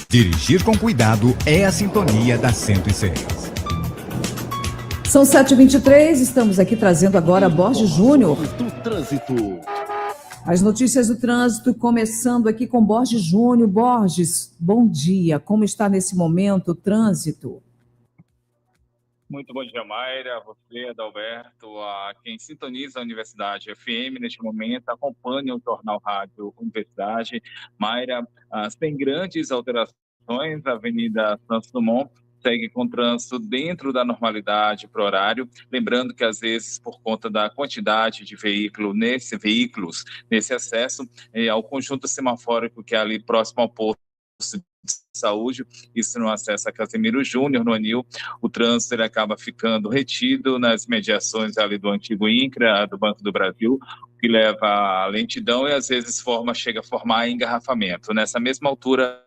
Dirigir com cuidado é a sintonia da 106. São 7h23, estamos aqui trazendo agora Borges Júnior. As notícias do trânsito, começando aqui com Borges Júnior. Borges, bom dia. Como está nesse momento o trânsito? Muito bom dia, Mayra, você, Adalberto, a quem sintoniza a Universidade FM neste momento, acompanha o Jornal Rádio Universidade. Mayra, sem grandes alterações, a Avenida Santos Dumont segue com trânsito dentro da normalidade para o horário, lembrando que às vezes por conta da quantidade de veículos nesse acesso ao conjunto semafórico que é ali próximo ao posto de saúde, isso no acesso a Casimiro Júnior, no Anil, o trânsito ele acaba ficando retido nas mediações ali do antigo INCRA, do Banco do Brasil, o que leva à lentidão e às vezes chega a formar engarrafamento. Nessa mesma altura,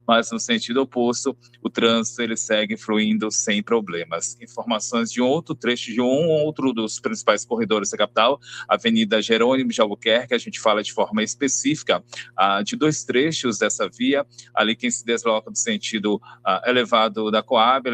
mas no sentido oposto, o trânsito ele segue fluindo sem problemas. Informações de outro trecho, de outro dos principais corredores da capital, Avenida Jerônimo de Albuquerque, a gente fala de forma específica de dois trechos dessa via, ali quem se desloca do sentido elevado da Coab,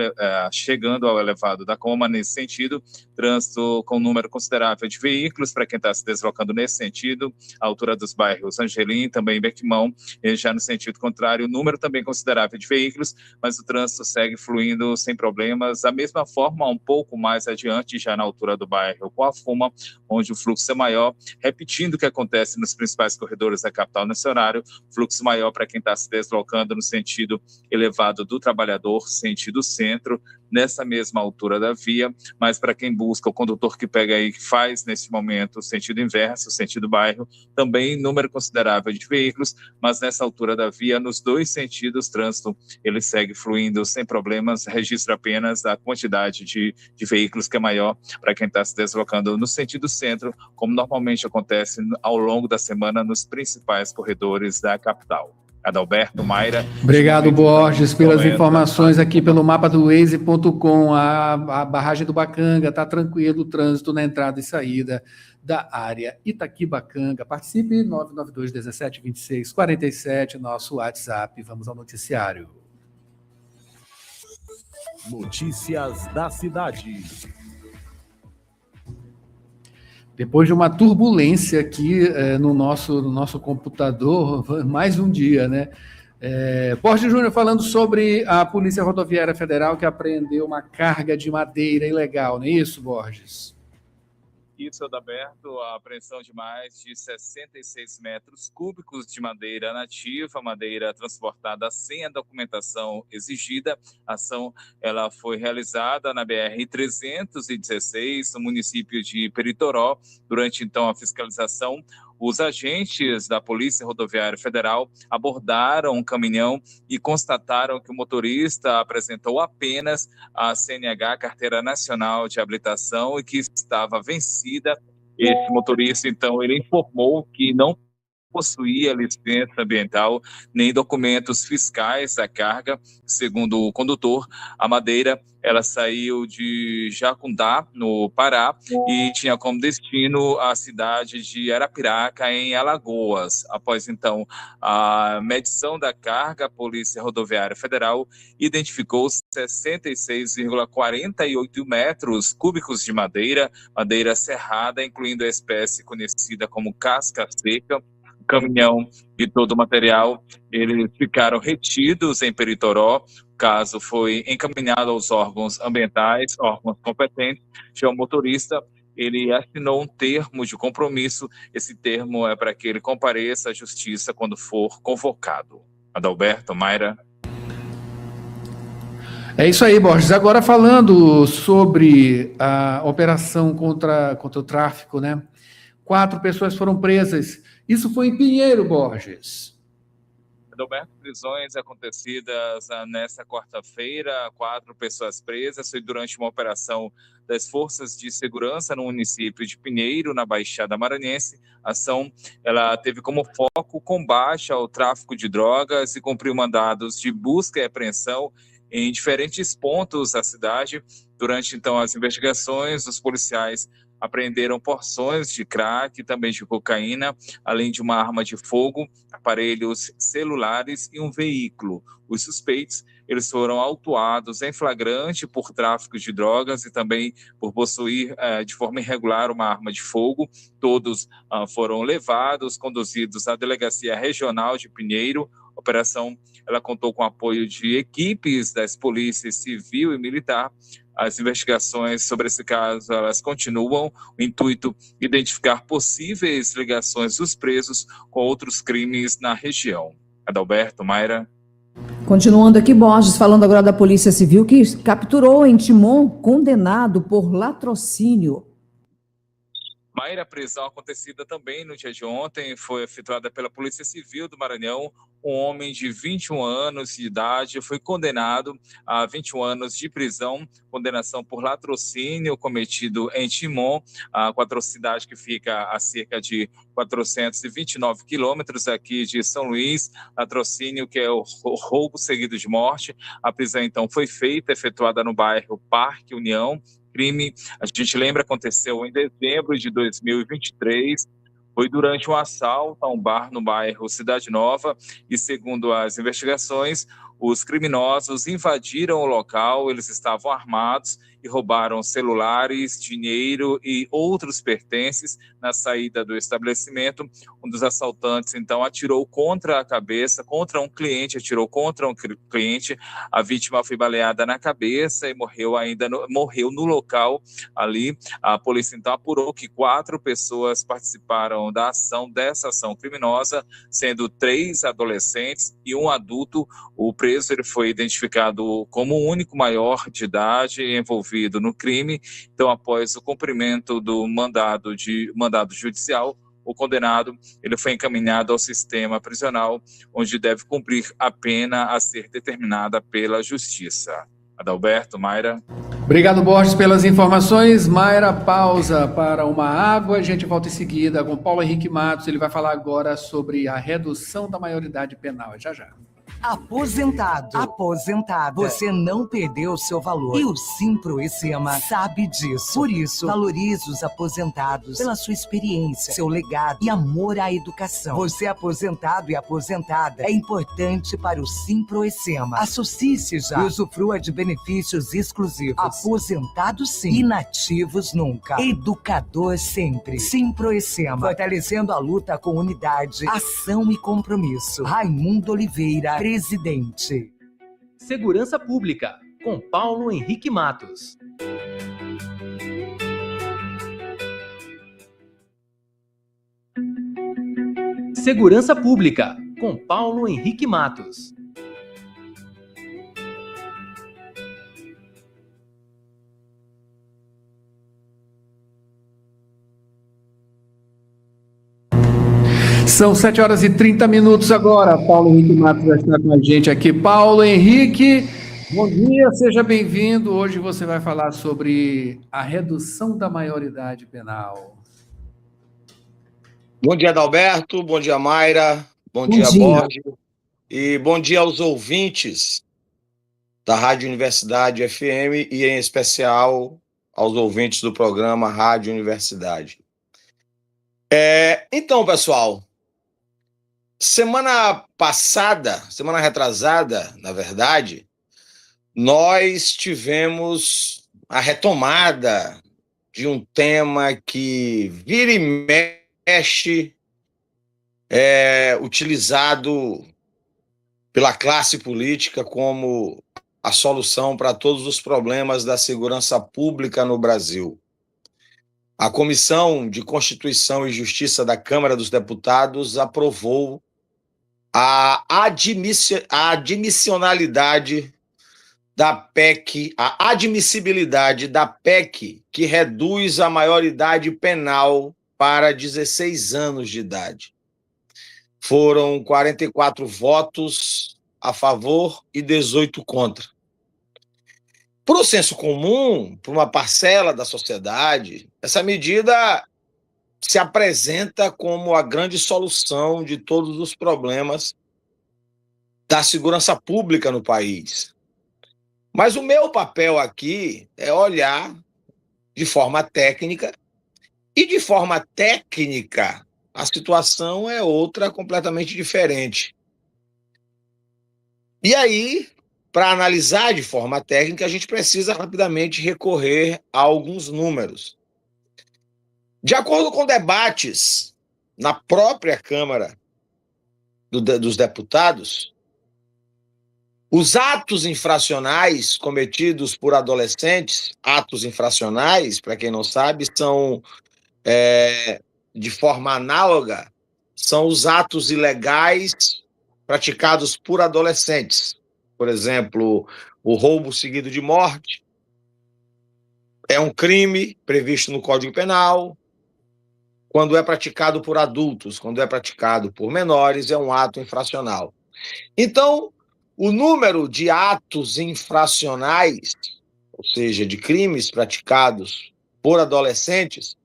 chegando ao elevado da Coma, nesse sentido, trânsito com número considerável de veículos, para quem está se deslocando nesse sentido, a altura dos bairros Angelim, também Bequimão, e já no sentido contrário, o número também considerável de veículos, mas o trânsito segue fluindo sem problemas. Da mesma forma, um pouco mais adiante, já na altura do bairro Coafuma, onde o fluxo é maior, repetindo o que acontece nos principais corredores da capital nesse horário, fluxo maior para quem está se deslocando no sentido elevado do Trabalhador, sentido centro, nessa mesma altura da via, mas para quem busca, o condutor que pega aí, que faz nesse momento o sentido inverso, o sentido bairro, também número considerável de veículos, mas nessa altura da via, nos dois sentidos, o trânsito ele segue fluindo sem problemas, registra apenas a quantidade de veículos que é maior para quem está se deslocando no sentido centro, como normalmente acontece ao longo da semana nos principais corredores da capital. Adalberto, Mayra. Obrigado, Borges, pelas informações aqui pelo mapa do Waze.com. A barragem do Bacanga está tranquilo, o trânsito na entrada e saída da área Itaquibacanga. Participe, 992 17 26 47, nosso WhatsApp. Vamos ao noticiário. Notícias da cidade. Depois de uma turbulência aqui no nosso computador, mais um dia, né? Borges Júnior falando sobre a Polícia Rodoviária Federal que apreendeu uma carga de madeira ilegal, não é isso, Borges? Isso, Adalberto, a apreensão de mais de 66 metros cúbicos de madeira nativa, madeira transportada sem a documentação exigida. A ação ela foi realizada na BR-316, no município de Peritoró. Durante, então, a fiscalização, os agentes da Polícia Rodoviária Federal abordaram um caminhão e constataram que o motorista apresentou apenas a CNH, Carteira Nacional de Habilitação, e que estava vencida. Esse motorista, então, ele informou que não possuía licença ambiental nem documentos fiscais da carga. Segundo o condutor, a madeira ela saiu de Jacundá, no Pará, e tinha como destino a cidade de Arapiraca, em Alagoas. Após, então, a medição da carga, a Polícia Rodoviária Federal identificou 66,48 metros cúbicos de madeira serrada, incluindo a espécie conhecida como casca seca. Caminhão e todo o material, eles ficaram retidos em Peritoró. O caso foi encaminhado aos órgãos ambientais, órgãos competentes. Já o motorista, ele assinou um termo de compromisso. Esse termo é para que ele compareça à justiça quando for convocado. Adalberto, Mayra. É isso aí, Borges. Agora falando sobre a operação contra o tráfico, né? 4 pessoas foram presas. Isso foi em Pinheiro, Borges. Adalberto, prisões acontecidas nesta quarta-feira, 4 pessoas presas, foi durante uma operação das Forças de Segurança no município de Pinheiro, na Baixada Maranhense. A ação ela teve como foco o combate ao tráfico de drogas e cumpriu mandados de busca e apreensão em diferentes pontos da cidade. Durante, então, as investigações, os policiais Apreenderam porções de crack, também de cocaína, além de uma arma de fogo, aparelhos celulares e um veículo. Os suspeitos, eles foram autuados em flagrante por tráfico de drogas e também por possuir de forma irregular uma arma de fogo. Todos foram levados, conduzidos à Delegacia Regional de Pinheiro. A operação ela contou com o apoio de equipes das polícias civil e militar. As investigações sobre esse caso, elas continuam. O intuito, identificar possíveis ligações dos presos com outros crimes na região. Adalberto, Mayra. Continuando aqui, Borges, falando agora da Polícia Civil, que capturou em Timon condenado por latrocínio. Mayra, a prisão acontecida também no dia de ontem foi efetuada pela Polícia Civil do Maranhão. Um homem de 21 anos de idade foi condenado a 21 anos de prisão, condenação por latrocínio cometido em Timon, a cidade que fica a cerca de 429 quilômetros aqui de São Luís. Latrocínio, que é o roubo seguido de morte. A prisão, então, foi feita, efetuada no bairro Parque União. Crime, a gente lembra, aconteceu em dezembro de 2023, foi durante um assalto a um bar no bairro Cidade Nova e, segundo as investigações, os criminosos invadiram o local, eles estavam armados e roubaram celulares, dinheiro e outros pertences na saída do estabelecimento. Um dos assaltantes, então, atirou contra a cabeça, atirou contra um cliente. A vítima foi baleada na cabeça e morreu no local ali. A polícia, então, apurou que 4 pessoas participaram dessa ação criminosa, sendo 3 adolescentes e um adulto. O preso ele foi identificado como o único maior de idade envolvido no crime. Então, após o cumprimento do mandado judicial, o condenado ele foi encaminhado ao sistema prisional, onde deve cumprir a pena a ser determinada pela Justiça. Adalberto, Mayra. Obrigado, Borges, pelas informações. Mayra, pausa para uma água. A gente volta em seguida com Paulo Henrique Matos. Ele vai falar agora sobre a redução da maioridade penal. Já, já. Aposentado, aposentada, você não perdeu o seu valor. E o Simproecema sabe disso. Por isso, valorize os aposentados pela sua experiência, seu legado e amor à educação. Você aposentado e aposentada é importante para o Simproecema. Associe-se já e usufrua de benefícios exclusivos. Aposentados sim, inativos nunca. Educador sempre. Simproecema, fortalecendo a luta com unidade, ação e compromisso. Raimundo Oliveira, presidente. Segurança Pública, com Paulo Henrique Matos. Segurança Pública, com Paulo Henrique Matos. São 7h30 agora. Paulo Henrique Matos já está com a gente aqui. Paulo Henrique, bom dia, seja bem-vindo. Hoje você vai falar sobre a redução da maioridade penal. Bom dia, Adalberto. Bom dia, Mayra. Bom dia, Borges. E bom dia aos ouvintes da Rádio Universidade FM e, em especial, aos ouvintes do programa Rádio Universidade. Então, pessoal, semana retrasada, na verdade, nós tivemos a retomada de um tema que vira e mexe utilizado pela classe política como a solução para todos os problemas da segurança pública no Brasil. A Comissão de Constituição e Justiça da Câmara dos Deputados aprovou a admissionalidade da PEC, a admissibilidade da PEC que reduz a maioridade penal para 16 anos de idade. Foram 44 votos a favor e 18 contra. Para o senso comum, para uma parcela da sociedade, essa medida se apresenta como a grande solução de todos os problemas da segurança pública no país. Mas o meu papel aqui é olhar de forma técnica E de forma técnica, a situação é outra completamente diferente. E aí, para analisar de forma técnica, a gente precisa rapidamente recorrer a alguns números. De acordo com debates na própria Câmara dos Deputados, os atos infracionais cometidos por adolescentes, atos infracionais, para quem não sabe, são, de forma análoga, são os atos ilegais praticados por adolescentes. Por exemplo, o roubo seguido de morte é um crime previsto no Código Penal. Quando é praticado por adultos, quando é praticado por menores, é um ato infracional. Então, o número de atos infracionais, ou seja, de crimes praticados por adolescentes,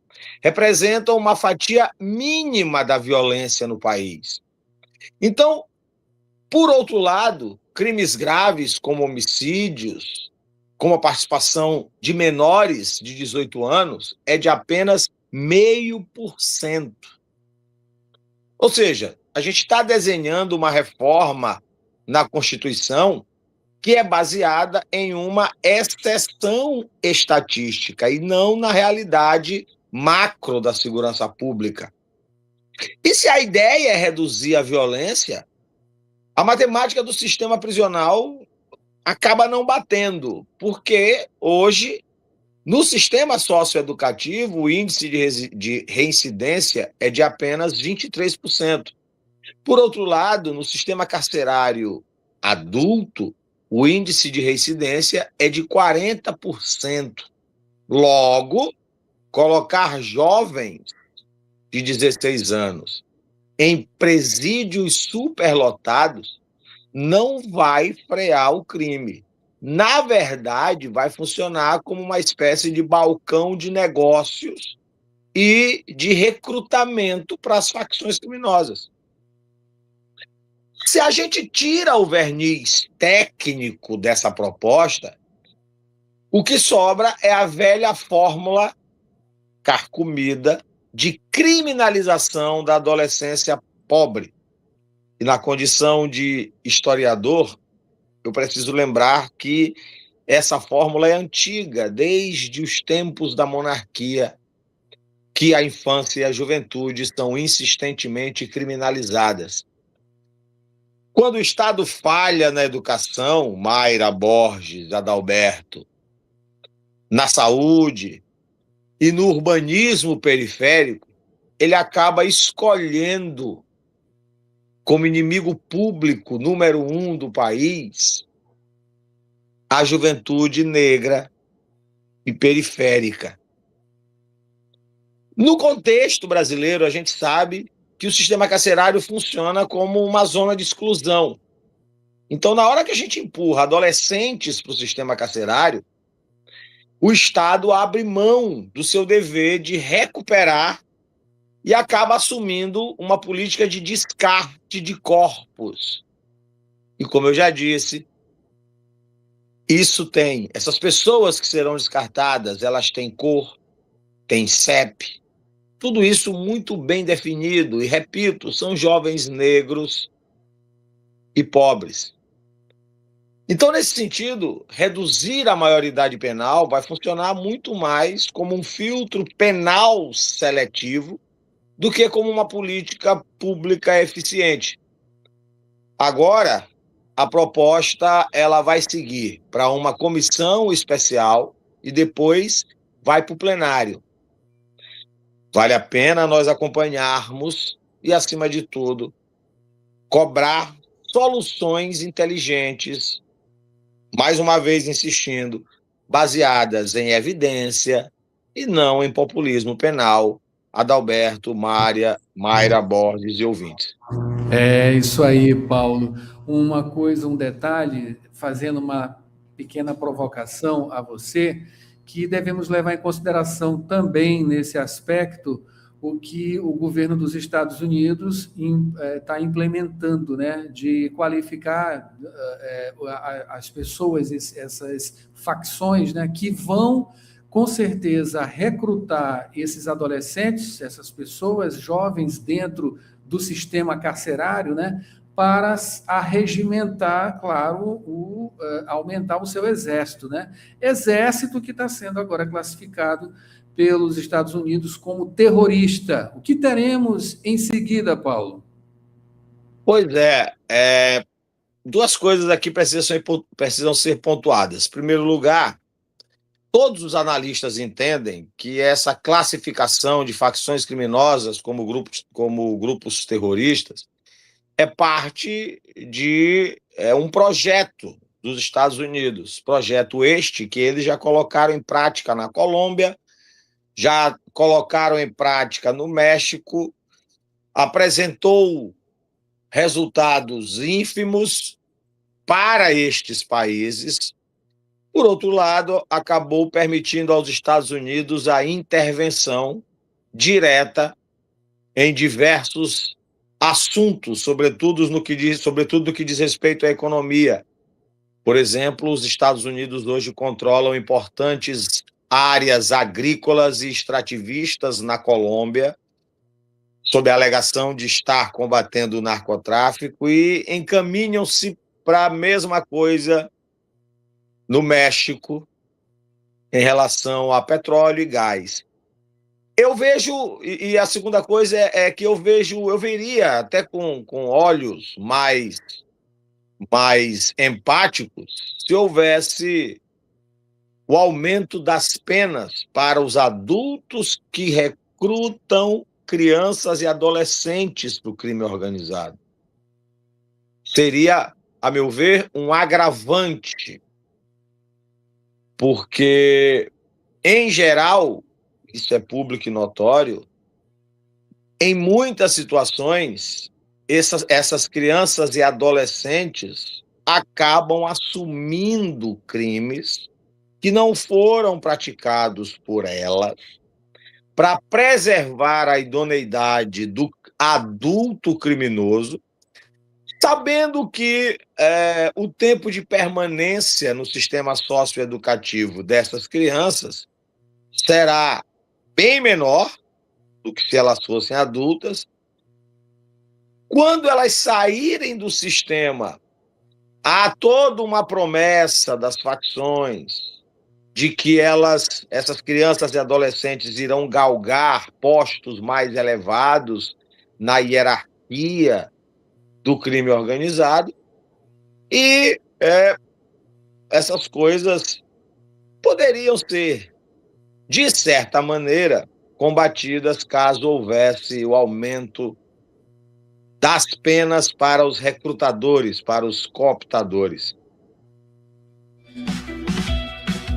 representa uma fatia mínima da violência no país. Então, por outro lado, crimes graves como homicídios, como a participação de menores de 18 anos, é de apenas 0,5%. Ou seja, a gente está desenhando uma reforma na Constituição que é baseada em uma exceção estatística e não na realidade macro da segurança pública. E se a ideia é reduzir a violência, a matemática do sistema prisional acaba não batendo, porque hoje, no sistema socioeducativo, o índice de reincidência é de apenas 23%. Por outro lado, no sistema carcerário adulto, o índice de reincidência é de 40%. Logo, colocar jovens de 16 anos em presídios superlotados não vai frear o crime. Na verdade, vai funcionar como uma espécie de balcão de negócios e de recrutamento para as facções criminosas. Se a gente tira o verniz técnico dessa proposta, o que sobra é a velha fórmula carcomida de criminalização da adolescência pobre. E na condição de historiador, eu preciso lembrar que essa fórmula é antiga, desde os tempos da monarquia, que a infância e a juventude são insistentemente criminalizadas. Quando o Estado falha na educação, Mayra, Borges, Adalberto, na saúde e no urbanismo periférico, ele acaba escolhendo como inimigo público número 1 do país a juventude negra e periférica. No contexto brasileiro, a gente sabe que o sistema carcerário funciona como uma zona de exclusão. Então, na hora que a gente empurra adolescentes para o sistema carcerário, o Estado abre mão do seu dever de recuperar e acaba assumindo uma política de descarte de corpos. E como eu já disse, essas pessoas que serão descartadas, elas têm cor, têm CEP, tudo isso muito bem definido. E, repito, são jovens negros e pobres. Então, nesse sentido, reduzir a maioridade penal vai funcionar muito mais como um filtro penal seletivo do que como uma política pública eficiente. Agora, a proposta ela vai seguir para uma comissão especial e depois vai para o plenário. Vale a pena nós acompanharmos e, acima de tudo, cobrar soluções inteligentes, mais uma vez insistindo, baseadas em evidência e não em populismo penal. Adalberto, Mayra, Borges e ouvintes. É isso aí, Paulo. Uma coisa, um detalhe, fazendo uma pequena provocação a você, que devemos levar em consideração também nesse aspecto o que o governo dos Estados Unidos está implementando, né, de qualificar as pessoas, essas facções, né, que vão com certeza, recrutar esses adolescentes, essas pessoas jovens dentro do sistema carcerário, né, para arregimentar, claro, aumentar o seu exército, né? Exército que está sendo agora classificado pelos Estados Unidos como terrorista. O que teremos em seguida, Paulo? Pois é, duas coisas aqui precisam ser pontuadas. Em primeiro lugar, todos os analistas entendem que essa classificação de facções criminosas como grupos terroristas é parte de um projeto dos Estados Unidos, projeto este que eles já colocaram em prática na Colômbia, já colocaram em prática no México, apresentou resultados ínfimos para estes países. Por outro lado, acabou permitindo aos Estados Unidos a intervenção direta em diversos assuntos, sobretudo no que diz respeito à economia. Por exemplo, os Estados Unidos hoje controlam importantes áreas agrícolas e extrativistas na Colômbia, sob a alegação de estar combatendo o narcotráfico, e encaminham-se para a mesma coisa no México em relação a petróleo e gás. Eu vejo, e a segunda coisa é que eu veria até com olhos mais empáticos se houvesse o aumento das penas para os adultos que recrutam crianças e adolescentes para o crime organizado. Seria, a meu ver, um agravante, porque, em geral, isso é público e notório, em muitas situações, essas crianças e adolescentes acabam assumindo crimes que não foram praticados por elas, para preservar a idoneidade do adulto criminoso, sabendo que o tempo de permanência no sistema socioeducativo dessas crianças será bem menor do que se elas fossem adultas. Quando elas saírem do sistema, há toda uma promessa das facções de que essas crianças e adolescentes irão galgar postos mais elevados na hierarquia do crime organizado, e essas coisas poderiam ser, de certa maneira, combatidas caso houvesse o aumento das penas para os recrutadores, para os cooptadores.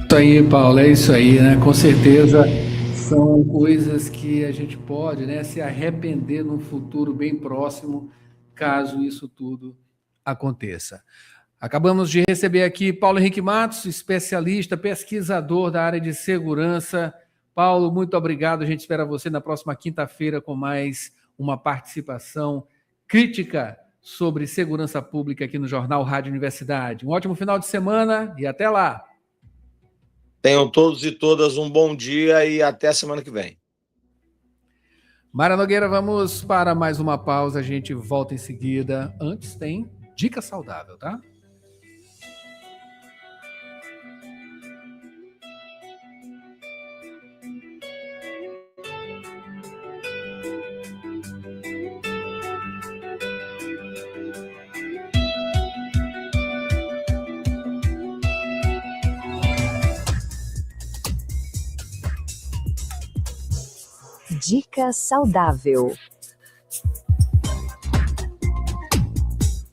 Isso aí, Paulo, é isso aí, né? Com certeza são coisas que a gente pode, né, se arrepender num futuro bem próximo, caso isso tudo aconteça. Acabamos de receber aqui Paulo Henrique Matos, especialista, pesquisador da área de segurança. Paulo, muito obrigado. A gente espera você na próxima quinta-feira com mais uma participação crítica sobre segurança pública aqui no Jornal Rádio Universidade. Um ótimo final de semana e até lá. Tenham todos e todas um bom dia e até semana que vem. Mara Nogueira, vamos para mais uma pausa. A gente volta em seguida. Antes tem Dica Saudável, tá? Dica Saudável.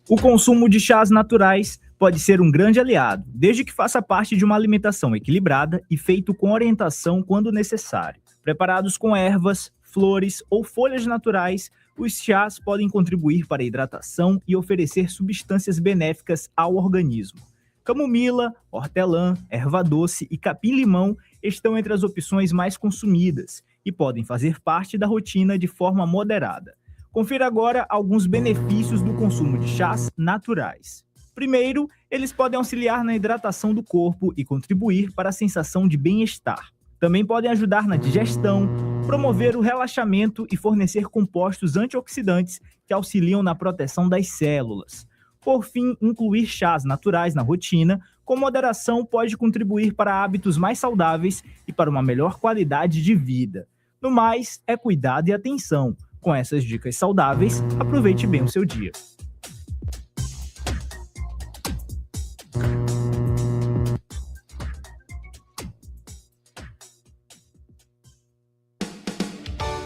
O consumo de chás naturais pode ser um grande aliado, desde que faça parte de uma alimentação equilibrada e feito com orientação quando necessário. Preparados com ervas, flores ou folhas naturais, os chás podem contribuir para a hidratação e oferecer substâncias benéficas ao organismo. Camomila, hortelã, erva doce e capim-limão estão entre as opções mais consumidas e podem fazer parte da rotina de forma moderada. Confira agora alguns benefícios do consumo de chás naturais. Primeiro, eles podem auxiliar na hidratação do corpo e contribuir para a sensação de bem-estar. Também podem ajudar na digestão, promover o relaxamento e fornecer compostos antioxidantes que auxiliam na proteção das células. Por fim, incluir chás naturais na rotina, com moderação, pode contribuir para hábitos mais saudáveis e para uma melhor qualidade de vida. No mais, é cuidado e atenção. Com essas dicas saudáveis, aproveite bem o seu dia.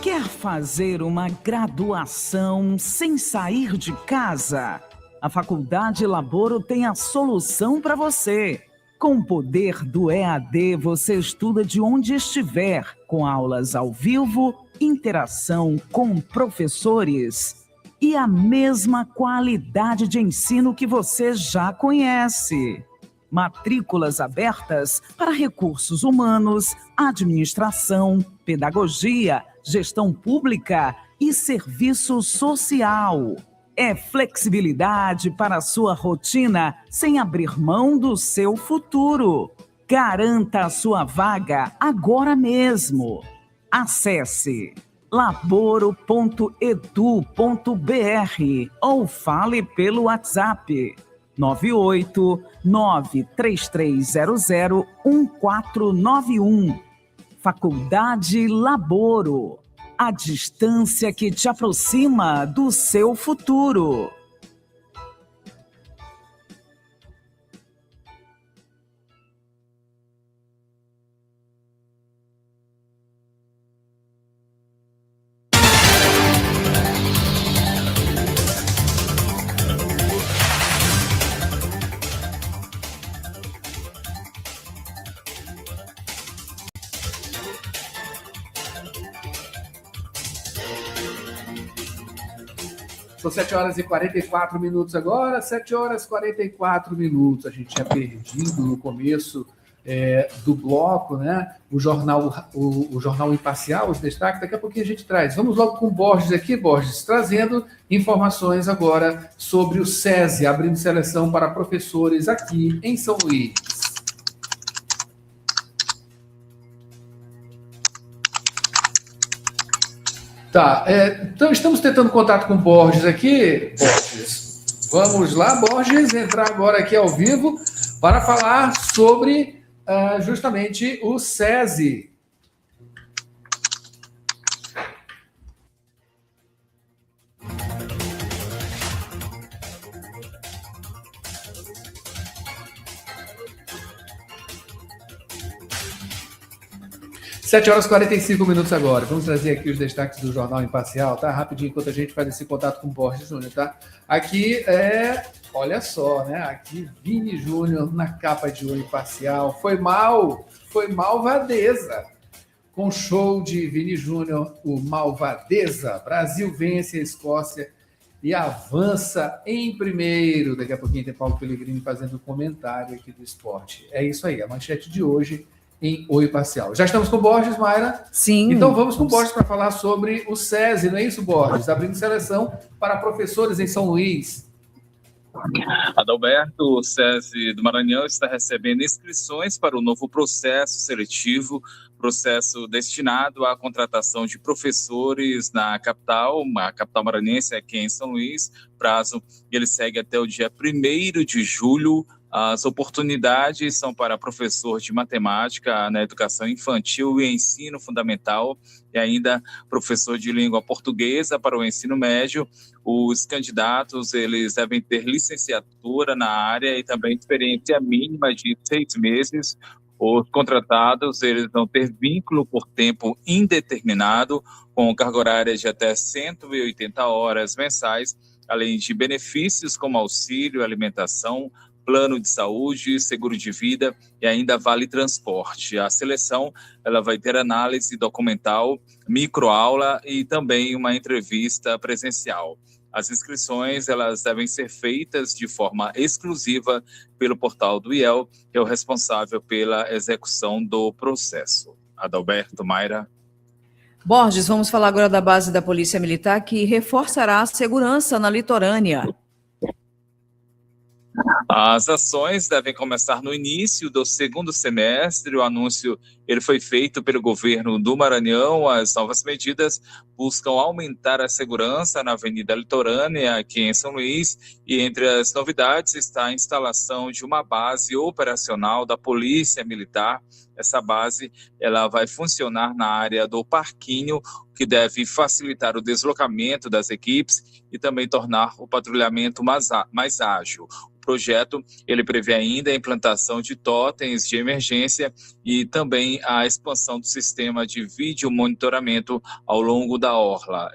Quer fazer uma graduação sem sair de casa? A Faculdade Laboro tem a solução para você. Com o poder do EAD, você estuda de onde estiver, com aulas ao vivo, interação com professores e a mesma qualidade de ensino que você já conhece. Matrículas abertas para recursos humanos, administração, pedagogia, gestão pública e serviço social. É flexibilidade para a sua rotina sem abrir mão do seu futuro. Garanta a sua vaga agora mesmo. Acesse laboro.edu.br ou fale pelo WhatsApp 98933001491. Faculdade Laboro. A distância que te aproxima do seu futuro. São 7 horas e 44 minutos agora, 7 horas e 44 minutos. A gente tinha perdido no começo do bloco, né? O jornal Imparcial, os destaques, daqui a pouquinho a gente traz. Vamos logo com o Borges aqui, Borges, trazendo informações agora sobre o SESI, abrindo seleção para professores aqui em São Luís. Tá, então estamos tentando contato com o Borges aqui. Borges, vamos lá, Borges, entrar agora aqui ao vivo para falar sobre justamente o SESI. Sete horas e 45 minutos agora. Vamos trazer aqui os destaques do Jornal Imparcial, tá? Rapidinho, enquanto a gente faz esse contato com o Borges Júnior, tá? Aqui olha só, né? Aqui, Vini Júnior na capa de O Imparcial. Foi Malvadeza. Com show de Vini Júnior, o Malvadeza. Brasil vence a Escócia e avança em primeiro. Daqui a pouquinho tem Paulo Pellegrini fazendo um comentário aqui do esporte. É isso aí, a manchete de hoje em O Imparcial. Já estamos com o Borges, Mayra? Sim. Então vamos com o Borges para falar sobre o SESI, não é isso, Borges? Abrindo seleção para professores em São Luís. Adalberto, o SESI do Maranhão está recebendo inscrições para o novo processo seletivo, processo destinado à contratação de professores na capital, a capital maranhense aqui em São Luís. Prazo ele segue até o dia 1º de julho. As oportunidades são para professor de matemática na educação infantil e ensino fundamental e ainda professor de língua portuguesa para o ensino médio. Os candidatos eles devem ter licenciatura na área e também experiência mínima de 6 meses. Os contratados eles vão ter vínculo por tempo indeterminado, com carga horária de até 180 horas mensais, além de benefícios como auxílio, alimentação, plano de saúde, seguro de vida e ainda vale transporte. A seleção ela vai ter análise documental, microaula e também uma entrevista presencial. As inscrições elas devem ser feitas de forma exclusiva pelo portal do IEL, que é o responsável pela execução do processo. Adalberto, Mayra. Borges, vamos falar agora da base da Polícia Militar, que reforçará a segurança na litorânea. As ações devem começar no início do 2º semestre. O anúncio ele foi feito pelo governo do Maranhão. As novas medidas buscam aumentar a segurança na Avenida Litorânea, aqui em São Luís, e entre as novidades está a instalação de uma base operacional da Polícia Militar. Essa base ela vai funcionar na área do Parquinho, que deve facilitar o deslocamento das equipes e também tornar o patrulhamento mais ágil. O projeto ele prevê ainda a implantação de totens de emergência e também a expansão do sistema de vídeo monitoramento ao longo da orla.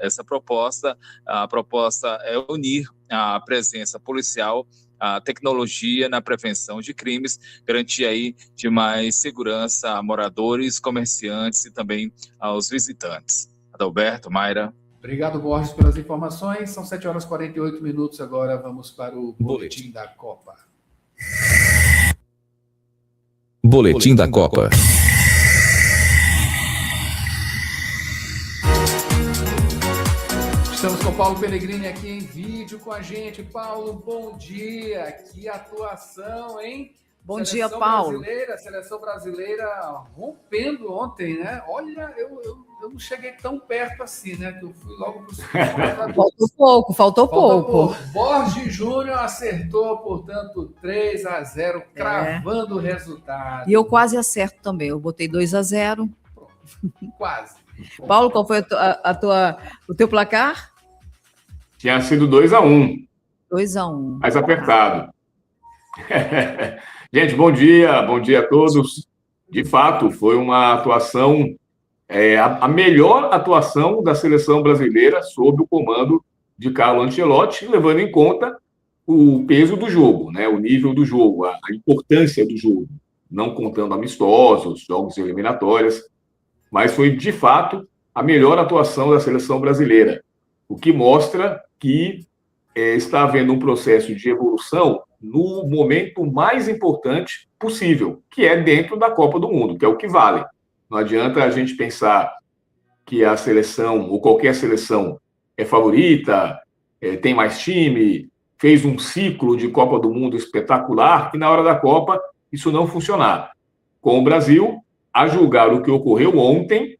A proposta é unir a presença policial, a tecnologia na prevenção de crimes, garantir aí de mais segurança a moradores, comerciantes e também aos visitantes. Adalberto, Mayra. Obrigado, Borges, pelas informações. São 7h48 agora. Vamos para o Boletim da Copa. Boletim da Copa. Estamos com o Paulo Pellegrini aqui em vídeo com a gente. Paulo, bom dia. Que atuação, hein? Bom dia, Paulo. Seleção brasileira rompendo ontem, né? Olha, eu não cheguei tão perto assim, né? Que eu fui logo para o Faltou pouco. Borges Júnior acertou, portanto, 3-0, cravando o resultado. E eu quase acerto também. Eu botei 2-0. Quase. Paulo, qual foi o teu placar? Tinha sido 2-1. 2-1. Mais apertado. Gente, bom dia a todos. De fato, foi uma atuação, a melhor atuação da seleção brasileira sob o comando de Carlo Ancelotti, levando em conta o peso do jogo, né? O nível do jogo, a importância do jogo, não contando amistosos, jogos eliminatórias, mas foi, de fato, a melhor atuação da seleção brasileira, o que mostra que está havendo um processo de evolução no momento mais importante possível, que é dentro da Copa do Mundo, que é o que vale. Não adianta a gente pensar que a seleção, ou qualquer seleção, é favorita, tem mais time, fez um ciclo de Copa do Mundo espetacular, e na hora da Copa isso não funcionar. Com o Brasil, a julgar o que ocorreu ontem,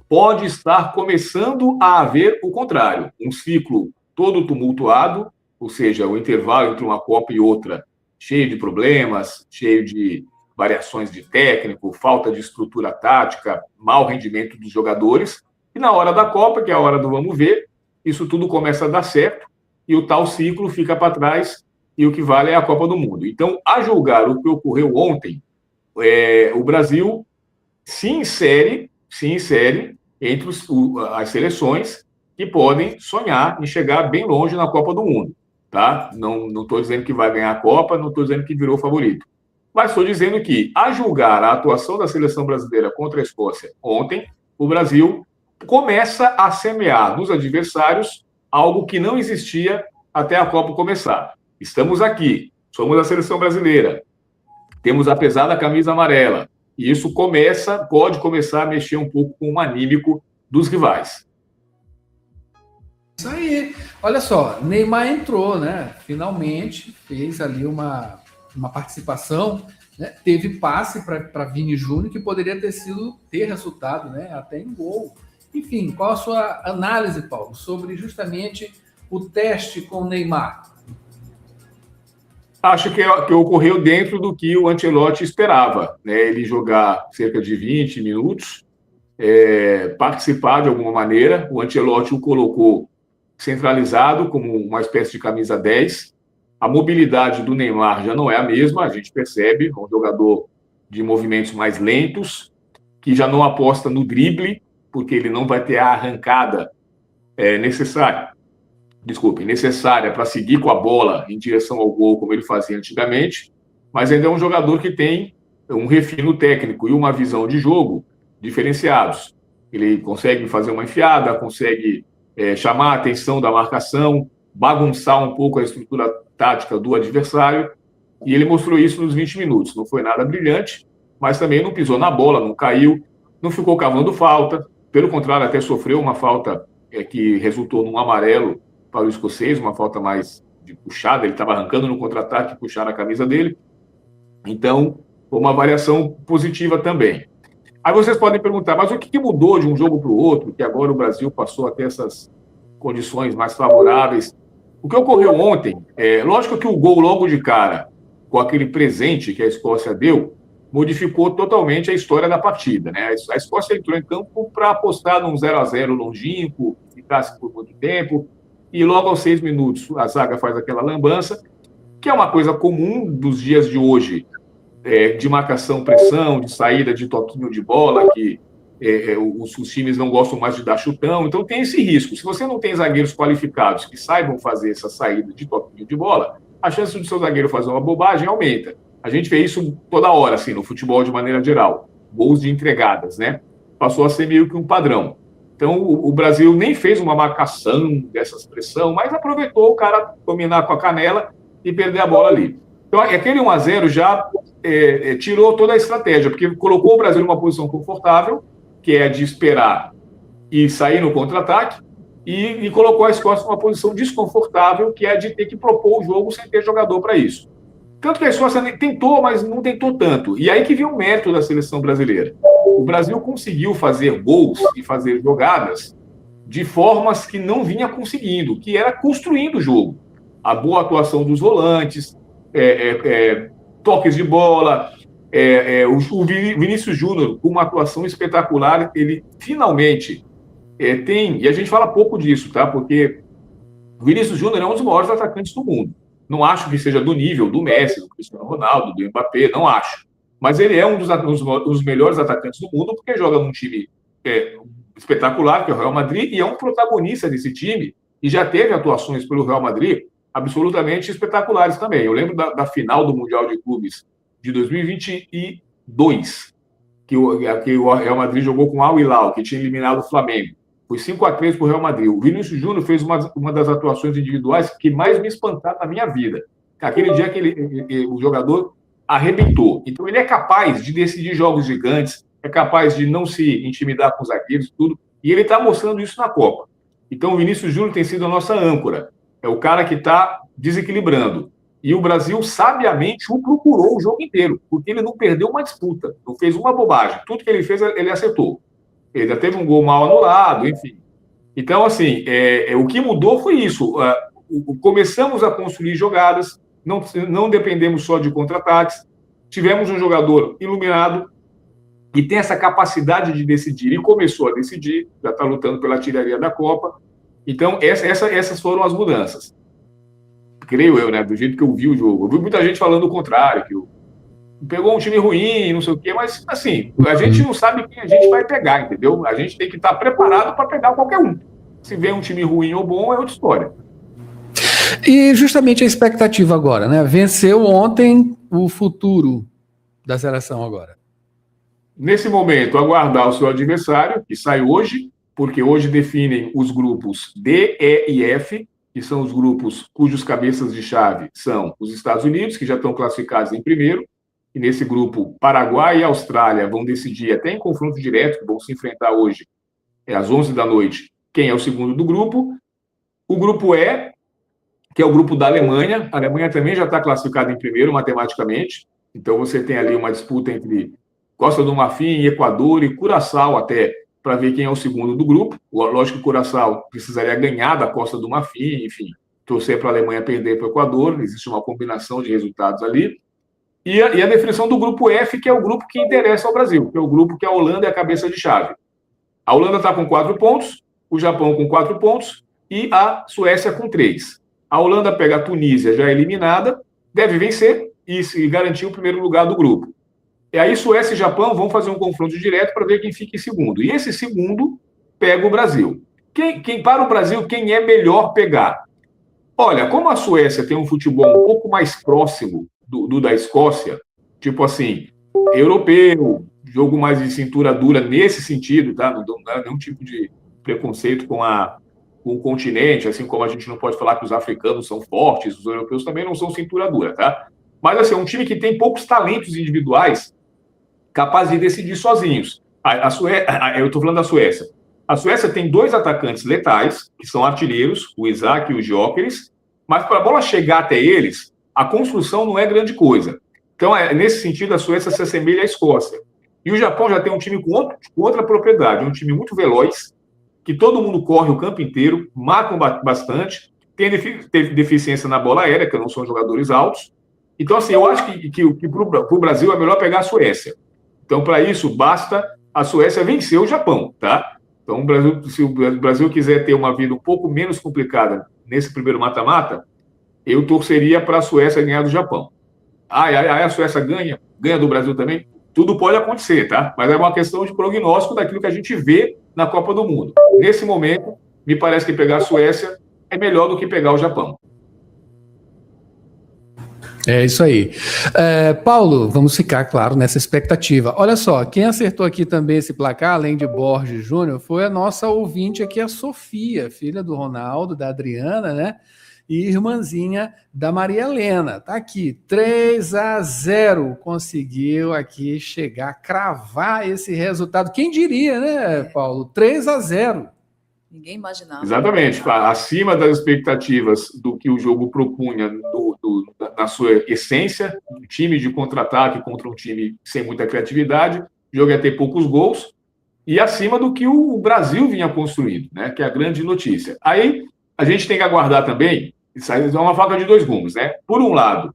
pode estar começando a haver o contrário, um ciclo todo tumultuado, ou seja, o intervalo entre uma Copa e outra cheio de problemas, cheio de variações de técnico, falta de estrutura tática, mau rendimento dos jogadores, e na hora da Copa, que é a hora do vamos ver, isso tudo começa a dar certo, e o tal ciclo fica para trás, e o que vale é a Copa do Mundo. Então, a julgar o que ocorreu ontem, o Brasil se insere entre as seleções que podem sonhar em chegar bem longe na Copa do Mundo. Tá? Não estou dizendo que vai ganhar a Copa, não estou dizendo que virou favorito. Mas estou dizendo que, a julgar a atuação da seleção brasileira contra a Escócia ontem, o Brasil começa a semear nos adversários algo que não existia até a Copa começar. Estamos aqui, somos a seleção brasileira, temos a pesada camisa amarela, e isso pode começar a mexer um pouco com o anímico dos rivais. Isso aí. Olha só, Neymar entrou, né? Finalmente fez ali uma participação, né? Teve passe para Vini Júnior, que poderia ter resultado, né? Até em gol. Enfim, qual a sua análise, Paulo, sobre justamente o teste com o Neymar? Acho que ocorreu dentro do que o Ancelotti esperava, né? Ele jogar cerca de 20 minutos, participar de alguma maneira. O Ancelotti o colocou centralizado como uma espécie de camisa 10. A mobilidade do Neymar já não é a mesma, a gente percebe, um jogador de movimentos mais lentos, que já não aposta no drible, porque ele não vai ter a arrancada necessária para seguir com a bola em direção ao gol, como ele fazia antigamente, mas ainda é um jogador que tem um refino técnico e uma visão de jogo diferenciados. Ele consegue fazer uma enfiada, consegue chamar a atenção da marcação, bagunçar um pouco a estrutura tática do adversário, e ele mostrou isso nos 20 minutos. Não foi nada brilhante, mas também não pisou na bola, não caiu, não ficou cavando falta, pelo contrário, até sofreu uma falta que resultou num amarelo para o escocês, uma falta mais de puxada, ele estava arrancando no contra-ataque, puxaram a camisa dele. Então, foi uma variação positiva também. Aí vocês podem perguntar, mas o que mudou de um jogo para o outro, que agora o Brasil passou a ter essas condições mais favoráveis? O que ocorreu ontem, lógico que o gol logo de cara, com aquele presente que a Escócia deu, modificou totalmente a história da partida, né? A Escócia entrou em campo para apostar num 0-0 longínquo, que ficasse por muito tempo, e logo aos 6 minutos a zaga faz aquela lambança, que é uma coisa comum dos dias de hoje, de marcação, pressão, de saída de toquinho de bola, que os times não gostam mais de dar chutão, então tem esse risco. Se você não tem zagueiros qualificados que saibam fazer essa saída de toquinho de bola, a chance do seu zagueiro fazer uma bobagem aumenta. A gente vê isso toda hora, assim, no futebol de maneira geral. Gols de entregadas, né? Passou a ser meio que um padrão. Então, o Brasil nem fez uma marcação dessa pressão, mas aproveitou o cara dominar com a canela e perder a bola ali. Então, aquele 1-0 já tirou toda a estratégia, porque colocou o Brasil numa posição confortável, que é de esperar e sair no contra-ataque, e colocou a Escócia numa posição desconfortável, que é de ter que propor o jogo sem ter jogador para isso. Tanto que a Escócia tentou, mas não tentou tanto. E aí que vem o mérito da seleção brasileira. O Brasil conseguiu fazer gols e fazer jogadas de formas que não vinha conseguindo, que era construindo o jogo. A boa atuação dos volantes, toques de bola, o Vinícius Júnior, com uma atuação espetacular, ele finalmente tem, e a gente fala pouco disso, tá? Porque o Vinícius Júnior é um dos maiores atacantes do mundo. Não acho que seja do nível do Messi, do Cristiano Ronaldo, do Mbappé, não acho. Mas ele é um dos melhores atacantes do mundo, porque joga num time espetacular, que é o Real Madrid, e é um protagonista desse time, e já teve atuações pelo Real Madrid absolutamente espetaculares também. Eu lembro da final do Mundial de Clubes de 2022, que o Real Madrid jogou com o Al Hilal, que tinha eliminado o Flamengo. Foi 5-3 para o Real Madrid. O Vinícius Júnior fez uma das atuações individuais que mais me espantaram na minha vida. Aquele dia que o jogador arrebentou. Então, ele é capaz de decidir jogos gigantes, é capaz de não se intimidar com os zagueiros e tudo, e ele está mostrando isso na Copa. Então, o Vinícius Júnior tem sido a nossa âncora. É o cara que está desequilibrando. E o Brasil, sabiamente, o procurou o jogo inteiro, porque ele não perdeu uma disputa, não fez uma bobagem. Tudo que ele fez, ele acertou. Ele já teve um gol mal anulado, enfim. Então, assim, o que mudou foi isso. Começamos a construir jogadas, não dependemos só de contra-ataques, tivemos um jogador iluminado e tem essa capacidade de decidir, e começou a decidir, já está lutando pela artilharia da Copa. Então, essas foram as mudanças. Creio eu, né? Do jeito que eu vi o jogo. Eu vi muita gente falando o contrário, que pegou um time ruim, não sei o quê, mas, assim, a gente não sabe quem a gente vai pegar, entendeu? A gente tem que estar preparado para pegar qualquer um. Se vem um time ruim ou bom, é outra história. E justamente a expectativa agora, né? Venceu ontem, o futuro da seleção agora. Nesse momento, aguardar o seu adversário, que sai hoje, porque hoje definem os grupos D, E e F, que são os grupos cujos cabeças de chave são os Estados Unidos, que já estão classificados em primeiro, e nesse grupo, Paraguai e Austrália vão decidir até em confronto direto, que vão se enfrentar hoje, às 11 da noite, quem é o segundo do grupo. O grupo E, que é o grupo da Alemanha. A Alemanha também já está classificada em primeiro, matematicamente. Então, você tem ali uma disputa entre Costa do Marfim, Equador e Curaçao até, para ver quem é o segundo do grupo. Lógico que o Curaçao precisaria ganhar da Costa do Marfim, enfim, torcer para a Alemanha perder para o Equador. Existe uma combinação de resultados ali. E a definição do grupo F, que é o grupo que interessa ao Brasil, que é o grupo que a Holanda é a cabeça de chave. A Holanda está com 4 pontos, o Japão com 4 pontos e a Suécia com 3. A Holanda pega a Tunísia já eliminada, deve vencer e se garantir o primeiro lugar do grupo. E aí Suécia e Japão vão fazer um confronto direto para ver quem fica em segundo. E esse segundo pega o Brasil. Para o Brasil, quem é melhor pegar? Olha, como a Suécia tem um futebol um pouco mais próximo do da Escócia, tipo assim, europeu, jogo mais de cintura dura nesse sentido, tá? Não dá nenhum tipo de preconceito com o continente, assim como a gente não pode falar que os africanos são fortes, os europeus também não são cintura dura, tá? Mas, assim, é um time que tem poucos talentos individuais capazes de decidir sozinhos. Eu estou falando da Suécia. A Suécia tem 2 atacantes letais, que são artilheiros, o Isaac e o Gyökeres, mas para a bola chegar até eles, a construção não é grande coisa. Então, nesse sentido, a Suécia se assemelha à Escócia. E o Japão já tem um time com outra propriedade, um time muito veloz, que todo mundo corre o campo inteiro, marcam bastante, tem deficiência na bola aérea, que não são jogadores altos. Então, assim, eu acho que para o Brasil é melhor pegar a Suécia. Então, para isso, basta a Suécia vencer o Japão, tá? Então, se o Brasil quiser ter uma vida um pouco menos complicada nesse primeiro mata-mata, eu torceria para a Suécia ganhar do Japão. A Suécia ganha do Brasil também? Tudo pode acontecer, tá? Mas é uma questão de prognóstico daquilo que a gente vê na Copa do Mundo. Nesse momento, me parece que pegar a Suécia é melhor do que pegar o Japão. É isso aí. Paulo, vamos ficar, claro, nessa expectativa. Olha só, quem acertou aqui também esse placar, além de Borges Júnior, foi a nossa ouvinte aqui, a Sofia, filha do Ronaldo, da Adriana, né? E irmãzinha da Maria Helena. Tá aqui, 3-0. Conseguiu aqui chegar, cravar esse resultado. Quem diria, né, Paulo? 3-0. Ninguém imaginava. Exatamente. Acima das expectativas do que o jogo propunha na sua essência, um time de contra-ataque contra um time sem muita criatividade, o jogo ia ter poucos gols, e acima do que o Brasil vinha construindo, né, que é a grande notícia. Aí, a gente tem que aguardar também, isso aí é uma faca de dois gumes, né? Por um lado,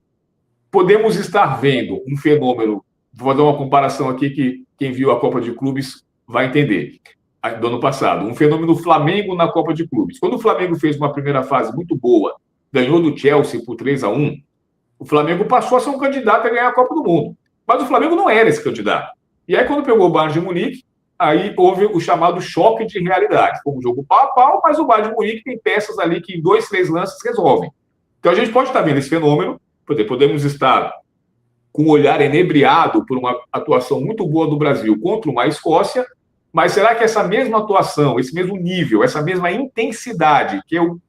podemos estar vendo um fenômeno, vou dar uma comparação aqui que quem viu a Copa de Clubes vai entender, do ano passado, um fenômeno Flamengo na Copa de Clubes. Quando o Flamengo fez uma primeira fase muito boa, ganhou do Chelsea por 3-1, o Flamengo passou a ser um candidato a ganhar a Copa do Mundo. Mas o Flamengo não era esse candidato. E aí, quando pegou o Bayern de Munique, aí houve o chamado choque de realidade. Foi um jogo pau a pau, mas o Bayern de Munique tem peças ali que em 2, 3 lances resolvem. Então a gente pode estar vendo esse fenômeno, podemos estar com o olhar enebriado por uma atuação muito boa do Brasil contra uma Escócia, mas será que essa mesma atuação, esse mesmo nível, essa mesma intensidade, que é o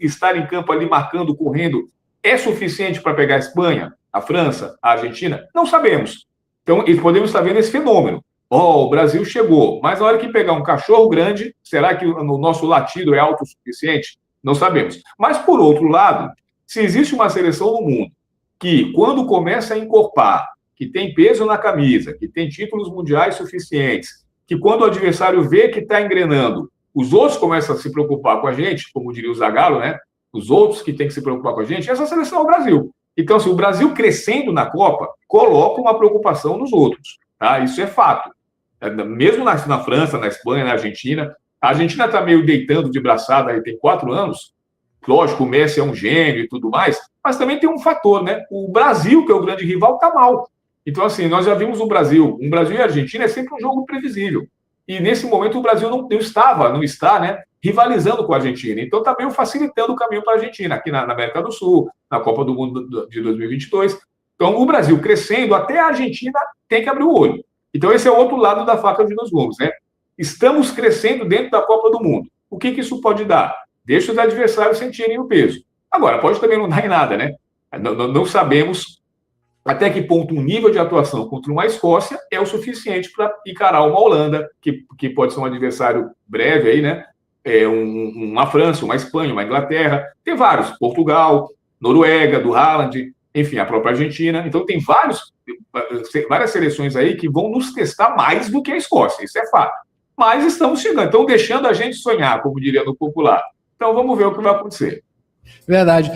estar em campo ali marcando, correndo, é suficiente para pegar a Espanha, a França, a Argentina? Não sabemos. Então, podemos estar vendo esse fenômeno. O Brasil chegou, mas na hora que pegar um cachorro grande, será que o nosso latido é alto o suficiente? Não sabemos. Mas, por outro lado, se existe uma seleção no mundo que, quando começa a encorpar, que tem peso na camisa, que tem títulos mundiais suficientes, que quando o adversário vê que está engrenando, os outros começam a se preocupar com a gente, como diria o Zagallo, né? Os outros que têm que se preocupar com a gente, essa seleção é o Brasil. Então, se o Brasil crescendo na Copa, coloca uma preocupação nos outros, tá? Isso é fato. Mesmo na França, na Espanha, na Argentina, a Argentina está meio deitando de braçada, aí tem 4 anos, lógico, o Messi é um gênio e tudo mais, mas também tem um fator, né? O Brasil, que é o grande rival, está mal. Então, assim, nós já vimos o Brasil. Um Brasil e Argentina é sempre um jogo previsível. E, nesse momento, o Brasil não está, né, rivalizando com a Argentina. Então, está meio facilitando o caminho para a Argentina, aqui na América do Sul, na Copa do Mundo de 2022. Então, o Brasil crescendo, até a Argentina tem que abrir o olho. Então, esse é o outro lado da faca de dois gumes, né? Estamos crescendo dentro da Copa do Mundo. O que isso pode dar? Deixa os adversários sentirem o peso. Agora, pode também não dar em nada, né? Não sabemos até que ponto um nível de atuação contra uma Escócia é o suficiente para encarar uma Holanda, que pode ser um adversário breve aí, né? Uma França, uma Espanha, uma Inglaterra, tem vários, Portugal, Noruega, do Haaland, enfim, a própria Argentina. Então tem várias seleções aí que vão nos testar mais do que a Escócia, isso é fato. Mas estamos chegando, estão deixando a gente sonhar, como diria no popular. Então vamos ver o que vai acontecer. Verdade.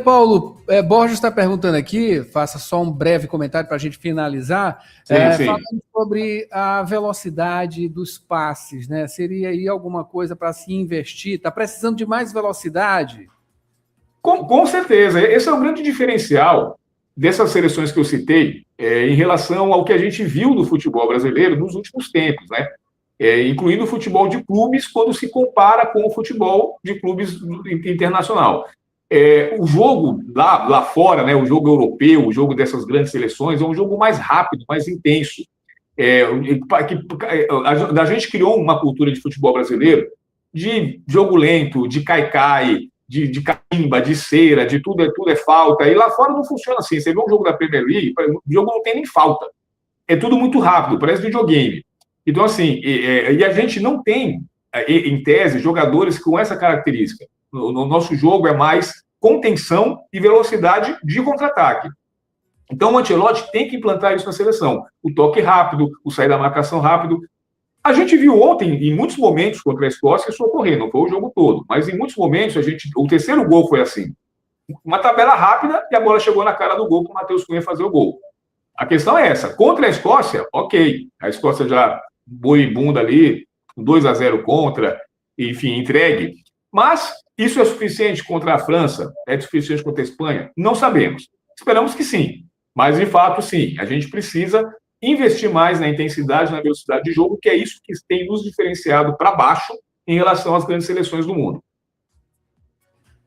Paulo, Borges está perguntando aqui, faça só um breve comentário para a gente finalizar, sim. falando sobre a velocidade dos passes, né? Seria aí alguma coisa para se investir? Está precisando de mais velocidade? Com certeza. Esse é o grande diferencial dessas seleções que eu citei em relação ao que a gente viu no futebol brasileiro nos últimos tempos, né? Incluindo o futebol de clubes, quando se compara com o futebol de clubes internacional. O jogo lá fora, né, o jogo europeu, o jogo dessas grandes seleções, é um jogo mais rápido, mais intenso. A gente criou uma cultura de futebol brasileiro de jogo lento, de caicai, de carimba, de cera, de tudo é falta. E lá fora não funciona assim. Você vê um jogo da Premier League, o jogo não tem nem falta. É tudo muito rápido, parece videogame. Então, assim, e a gente não tem, em tese, jogadores com essa característica. O nosso jogo é mais contenção e velocidade de contra-ataque. Então, o Ancelotti tem que implantar isso na seleção. O toque rápido, o sair da marcação rápido. A gente viu ontem, em muitos momentos, contra a Escócia, isso ocorrer, não foi o jogo todo, mas em muitos momentos, o terceiro gol foi assim. Uma tabela rápida e a bola chegou na cara do gol para o Matheus Cunha fazer o gol. A questão é essa. Contra a Escócia, ok. A Escócia já boibunda ali, 2-0 contra, enfim, entregue. Mas isso é suficiente contra a França? É suficiente contra a Espanha? Não sabemos. Esperamos que sim. Mas, de fato, sim. A gente precisa investir mais na intensidade, na velocidade de jogo, que é isso que tem nos diferenciado para baixo em relação às grandes seleções do mundo.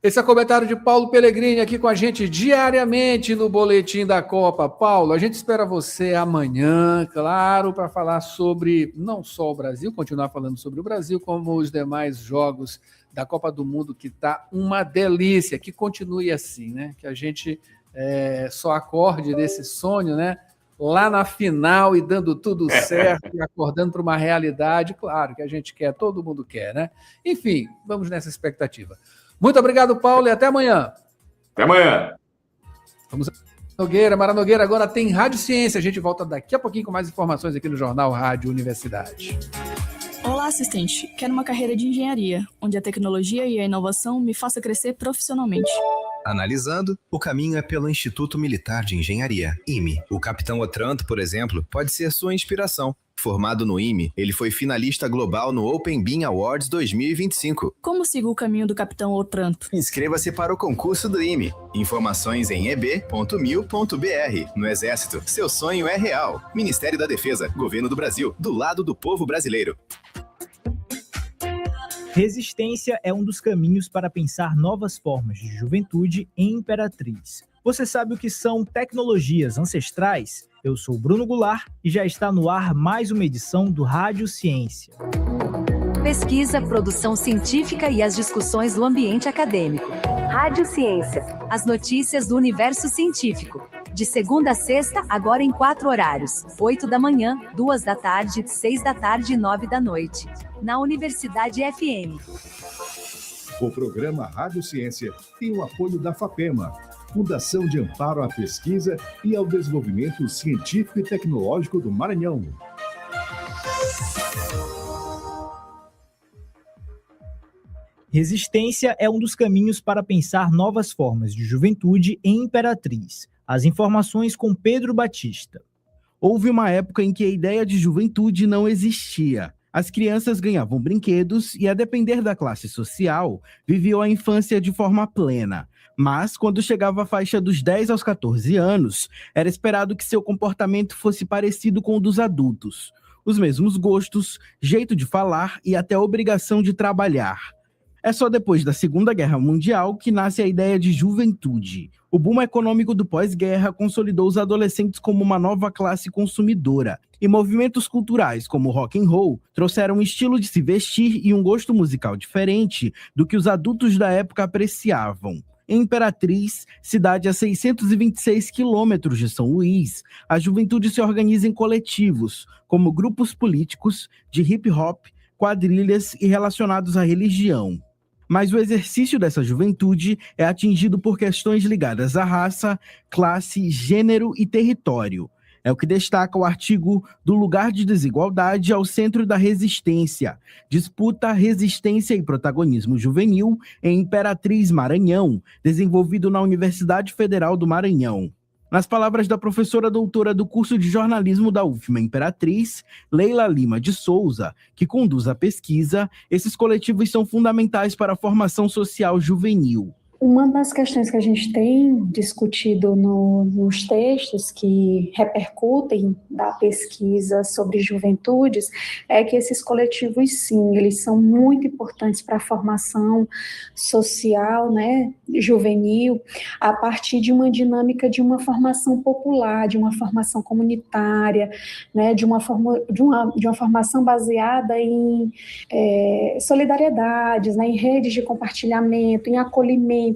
Esse é o comentário de Paulo Pellegrini aqui com a gente diariamente no Boletim da Copa. Paulo, a gente espera você amanhã, claro, para falar sobre não só o Brasil, continuar falando sobre o Brasil, como os demais jogos da Copa do Mundo, que está uma delícia, que continue assim, né? Que a gente só acorde desse sonho, né? Lá na final e dando tudo certo e acordando para uma realidade, claro, que a gente quer, todo mundo quer, né? Enfim, vamos nessa expectativa. Muito obrigado, Paulo, e até amanhã. Até amanhã. Vamos Nogueira, Mara Nogueira, agora tem Rádio Ciência. A gente volta daqui a pouquinho com mais informações aqui no Jornal Rádio Universidade. Olá, assistente. Quero uma carreira de engenharia, onde a tecnologia e a inovação me faça crescer profissionalmente. Analisando, o caminho é pelo Instituto Militar de Engenharia, IME. O capitão Otranto, por exemplo, pode ser sua inspiração. Formado no IME, ele foi finalista global no Open Bean Awards 2025. Como sigo o caminho do capitão Otranto? Inscreva-se para o concurso do IME. Informações em eb.mil.br. No Exército, seu sonho é real. Ministério da Defesa, Governo do Brasil, do lado do povo brasileiro. Resistência é um dos caminhos para pensar novas formas de juventude em Imperatriz. Você sabe o que são tecnologias ancestrais? Eu sou Bruno Goulart e já está no ar mais uma edição do Rádio Ciência. Pesquisa, produção científica e as discussões do ambiente acadêmico. Rádio Ciência. As notícias do universo científico. De segunda a sexta, agora em 4 horários. 8 da manhã, 2 da tarde, 6 da tarde e 9 da noite. Na Universidade FM. O programa Rádio Ciência tem o apoio da FAPEMA, Fundação de Amparo à Pesquisa e ao Desenvolvimento Científico e Tecnológico do Maranhão. Resistência é um dos caminhos para pensar novas formas de juventude em Imperatriz. As informações com Pedro Batista. Houve uma época em que a ideia de juventude não existia. As crianças ganhavam brinquedos e, a depender da classe social, viviam a infância de forma plena. Mas, quando chegava a faixa dos 10 aos 14 anos, era esperado que seu comportamento fosse parecido com o dos adultos. Os mesmos gostos, jeito de falar e até a obrigação de trabalhar. É só depois da Segunda Guerra Mundial que nasce a ideia de juventude. O boom econômico do pós-guerra consolidou os adolescentes como uma nova classe consumidora, e movimentos culturais como o rock and roll trouxeram um estilo de se vestir e um gosto musical diferente do que os adultos da época apreciavam. Em Imperatriz, cidade a 626 quilômetros de São Luís, a juventude se organiza em coletivos, como grupos políticos, de hip-hop, quadrilhas e relacionados à religião. Mas o exercício dessa juventude é atingido por questões ligadas à raça, classe, gênero e território. É o que destaca o artigo Do Lugar de Desigualdade ao Centro da Resistência, disputa, resistência e protagonismo juvenil em Imperatriz, Maranhão, desenvolvido na Universidade Federal do Maranhão. Nas palavras da professora doutora do curso de jornalismo da UFMA Imperatriz, Leila Lima de Souza, que conduz a pesquisa, esses coletivos são fundamentais para a formação social juvenil. Uma das questões que a gente tem discutido nos textos que repercutem da pesquisa sobre juventudes é que esses coletivos, sim, eles são muito importantes para a formação social, né, juvenil, a partir de uma dinâmica de uma formação popular, de uma formação comunitária, né, de uma formação baseada em solidariedades, né, em redes de compartilhamento, em acolhimento,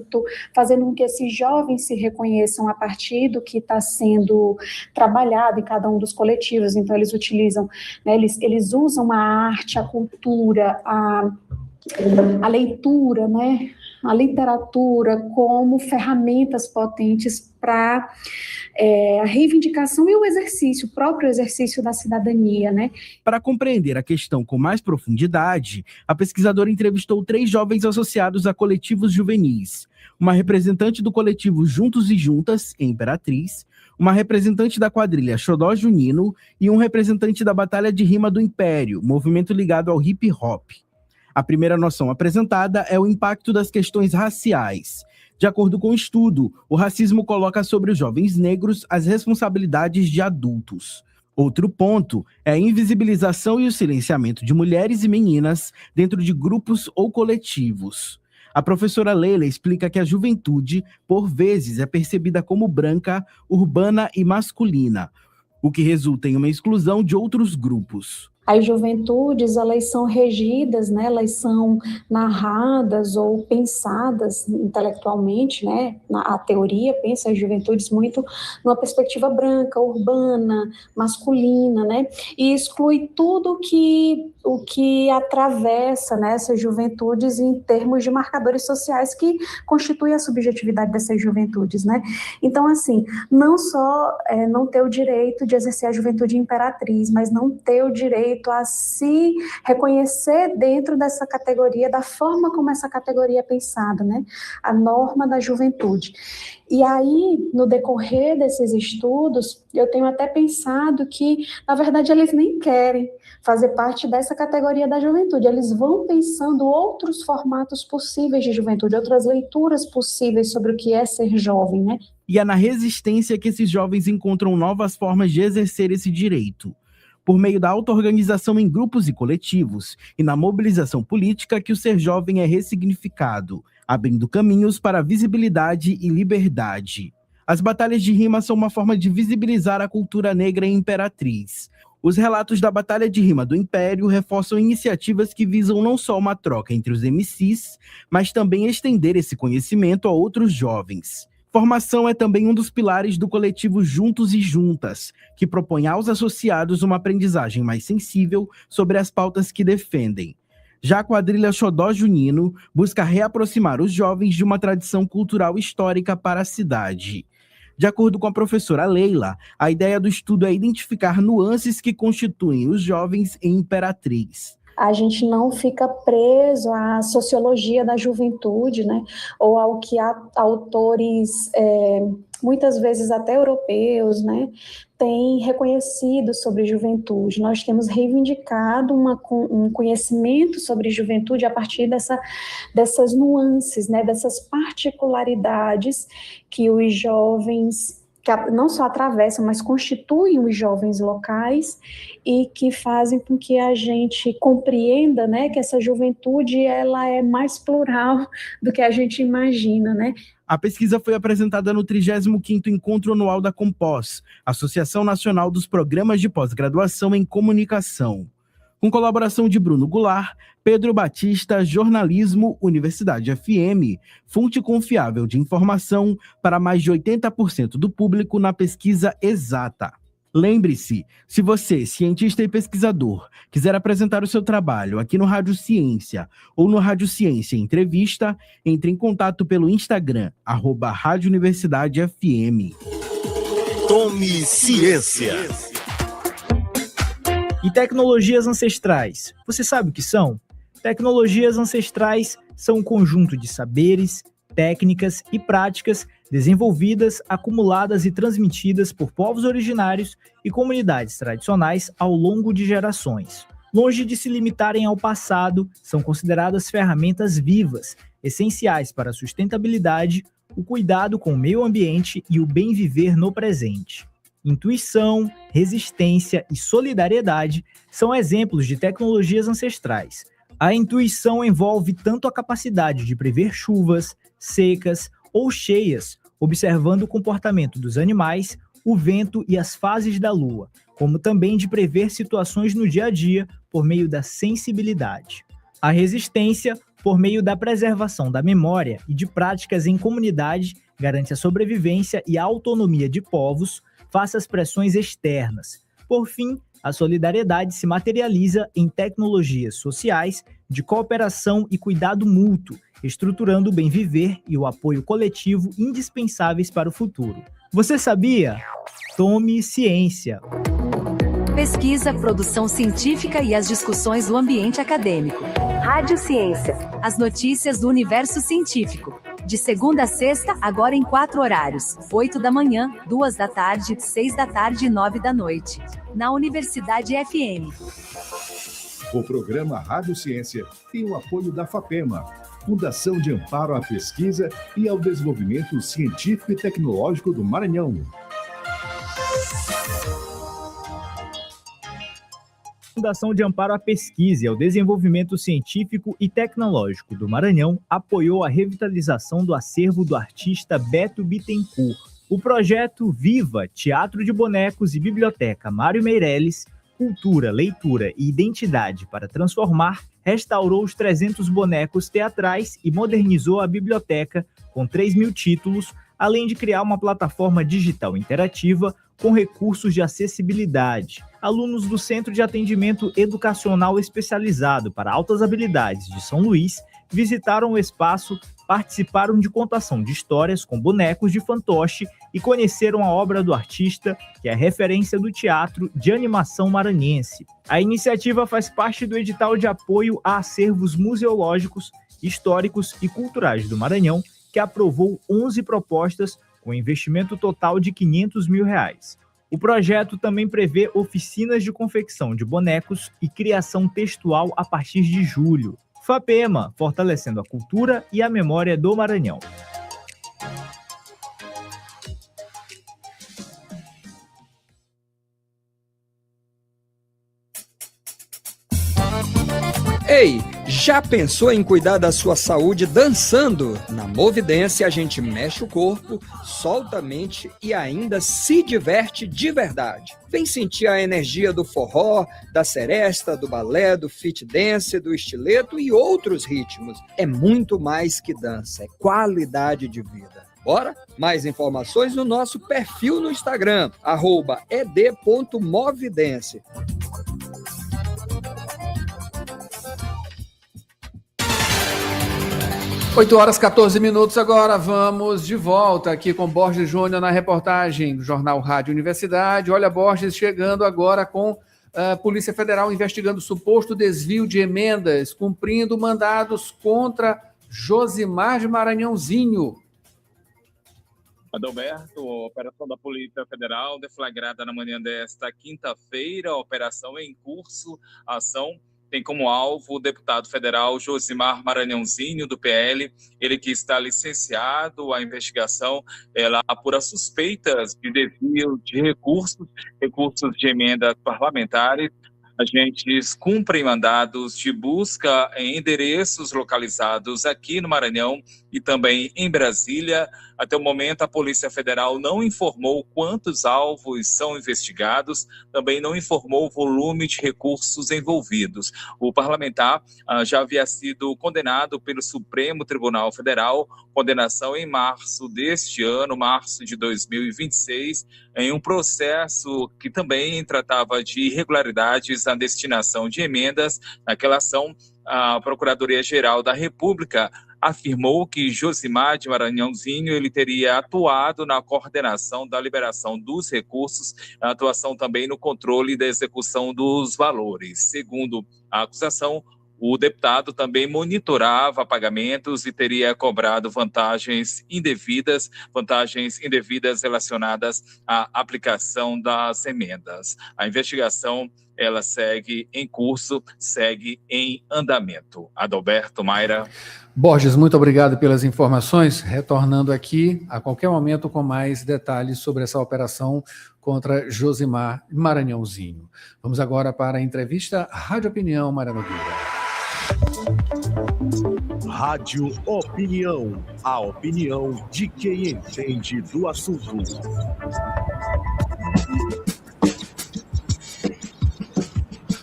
fazendo com que esses jovens se reconheçam a partir do que está sendo trabalhado em cada um dos coletivos. Então, eles utilizam, né, eles usam a arte, a cultura, a leitura, né, a literatura como ferramentas potentes para a reivindicação e o próprio exercício da cidadania, né? Para compreender a questão com mais profundidade, a pesquisadora entrevistou 3 jovens associados a coletivos juvenis, uma representante do coletivo Juntos e Juntas, em Imperatriz, uma representante da quadrilha Xodó Junino e um representante da Batalha de Rima do Império, movimento ligado ao hip hop. A primeira noção apresentada é o impacto das questões raciais. De acordo com o estudo, o racismo coloca sobre os jovens negros as responsabilidades de adultos. Outro ponto é a invisibilização e o silenciamento de mulheres e meninas dentro de grupos ou coletivos. A professora Leila explica que a juventude, por vezes, é percebida como branca, urbana e masculina, o que resulta em uma exclusão de outros grupos. As juventudes, elas são regidas, né? Elas são narradas ou pensadas intelectualmente, né? A teoria pensa as juventudes muito numa perspectiva branca, urbana, masculina, né? E exclui tudo o que atravessa, né, essas juventudes em termos de marcadores sociais que constituem a subjetividade dessas juventudes, né? Então, assim, não só não ter o direito de exercer a juventude imperatriz, mas não ter o direito a se reconhecer dentro dessa categoria, da forma como essa categoria é pensada, né? A norma da juventude. E aí, no decorrer desses estudos, eu tenho até pensado que, na verdade, eles nem querem fazer parte dessa categoria da juventude. Eles vão pensando outros formatos possíveis de juventude, outras leituras possíveis sobre o que é ser jovem, né? E é na resistência que esses jovens encontram novas formas de exercer esse direito. Por meio da auto-organização em grupos e coletivos e na mobilização política que o ser jovem é ressignificado, abrindo caminhos para visibilidade e liberdade. As batalhas de rima são uma forma de visibilizar a cultura negra em Imperatriz. Os relatos da Batalha de Rima do Império reforçam iniciativas que visam não só uma troca entre os MCs, mas também estender esse conhecimento a outros jovens. Formação é também um dos pilares do coletivo Juntos e Juntas, que propõe aos associados uma aprendizagem mais sensível sobre as pautas que defendem. Já a quadrilha Xodó Junino busca reaproximar os jovens de uma tradição cultural histórica para a cidade. De acordo com a professora Leila, a ideia do estudo é identificar nuances que constituem os jovens em Imperatriz. A gente não fica preso à sociologia da juventude, né? Ou ao que autores, muitas vezes até europeus, né, têm reconhecido sobre juventude. Nós temos reivindicado um conhecimento sobre juventude a partir dessas nuances, né, dessas particularidades que os jovens, que não só atravessam, mas constituem os jovens locais e que fazem com que a gente compreenda, né, que essa juventude ela é mais plural do que a gente imagina, né? A pesquisa foi apresentada no 35º Encontro Anual da Compós, Associação Nacional dos Programas de Pós-Graduação em Comunicação. Com colaboração de Bruno Goulart, Pedro Batista, Jornalismo, Universidade FM, fonte confiável de informação para mais de 80% do público na pesquisa exata. Lembre-se, se você, cientista e pesquisador, quiser apresentar o seu trabalho aqui no Rádio Ciência ou no Rádio Ciência Entrevista, entre em contato pelo Instagram, @Rádio Universidade FM. Tome Ciência. E tecnologias ancestrais, você sabe o que são? Tecnologias ancestrais são um conjunto de saberes, técnicas e práticas desenvolvidas, acumuladas e transmitidas por povos originários e comunidades tradicionais ao longo de gerações. Longe de se limitarem ao passado, são consideradas ferramentas vivas, essenciais para a sustentabilidade, o cuidado com o meio ambiente e o bem viver no presente. Intuição, resistência e solidariedade são exemplos de tecnologias ancestrais. A intuição envolve tanto a capacidade de prever chuvas, secas ou cheias, observando o comportamento dos animais, o vento e as fases da lua, como também de prever situações no dia a dia por meio da sensibilidade. A resistência, por meio da preservação da memória e de práticas em comunidade, garante a sobrevivência e a autonomia de povos face às pressões externas. Por fim, a solidariedade se materializa em tecnologias sociais de cooperação e cuidado mútuo, estruturando o bem viver e o apoio coletivo indispensáveis para o futuro. Você sabia? Tome ciência. Pesquisa, produção científica e as discussões do ambiente acadêmico. Rádio Ciência. As notícias do universo científico. De segunda a sexta, agora em 4 horários. 8 da manhã, 2 da tarde, 6 da tarde e 9 da noite. Na Universidade FM. O programa Rádio Ciência tem o apoio da FAPEMA, Fundação de Amparo à Pesquisa e ao Desenvolvimento Científico e Tecnológico do Maranhão. Fundação de Amparo à Pesquisa e ao Desenvolvimento Científico e Tecnológico do Maranhão apoiou a revitalização do acervo do artista Beto Bittencourt. O projeto Viva, Teatro de Bonecos e Biblioteca Mário Meirelles, Cultura, Leitura e Identidade para Transformar, restaurou os 300 bonecos teatrais e modernizou a biblioteca com 3.000 títulos, além de criar uma plataforma digital interativa com recursos de acessibilidade. Alunos do Centro de Atendimento Educacional Especializado para Altas Habilidades de São Luís visitaram o espaço, participaram de contação de histórias com bonecos de fantoche e conheceram a obra do artista, que é referência do teatro de animação maranhense. A iniciativa faz parte do edital de apoio a acervos museológicos, históricos e culturais do Maranhão, que aprovou 11 propostas com investimento total de R$500 mil. O projeto também prevê oficinas de confecção de bonecos e criação textual a partir de julho. FAPEMA, fortalecendo a cultura e a memória do Maranhão. Ei, já pensou em cuidar da sua saúde dançando? Na Movidência a gente mexe o corpo, solta a mente e ainda se diverte de verdade. Vem sentir a energia do forró, da seresta, do balé, do fit dance, do estileto e outros ritmos. É muito mais que dança, é qualidade de vida. Bora? Mais informações no nosso perfil no Instagram, @ed.movidência. 8h14 agora, vamos de volta aqui com Borges Júnior na reportagem do Jornal Rádio Universidade. Olha, Borges chegando agora com a Polícia Federal investigando suposto desvio de emendas, cumprindo mandados contra Josimar de Maranhãozinho. Adalberto, a operação da Polícia Federal deflagrada na manhã desta quinta-feira, operação em curso, a ação tem como alvo o deputado federal Josimar Maranhãozinho, do PL, ele que está licenciado. A investigação ela apura suspeitas de desvio de recursos de emendas parlamentares. Agentes cumprem mandados de busca em endereços localizados aqui no Maranhão e também em Brasília. Até o momento, a Polícia Federal não informou quantos alvos são investigados, também não informou o volume de recursos envolvidos. O parlamentar já havia sido condenado pelo Supremo Tribunal Federal, condenação em março deste ano, março de 2026, em um processo que também tratava de irregularidades na destinação de emendas. Naquela ação, a Procuradoria-Geral da República afirmou que Josimar de Maranhãozinho ele teria atuado na coordenação da liberação dos recursos, a atuação também no controle da execução dos valores. Segundo a acusação, o deputado também monitorava pagamentos e teria cobrado vantagens indevidas relacionadas à aplicação das emendas. A investigação ela segue em curso, segue em andamento. Adalberto, Mayra. Borges, muito obrigado pelas informações. Retornando aqui a qualquer momento com mais detalhes sobre essa operação contra Josimar Maranhãozinho. Vamos agora para a entrevista Rádio Opinião, Mayra Nogueira. Rádio Opinião, a opinião de quem entende do assunto.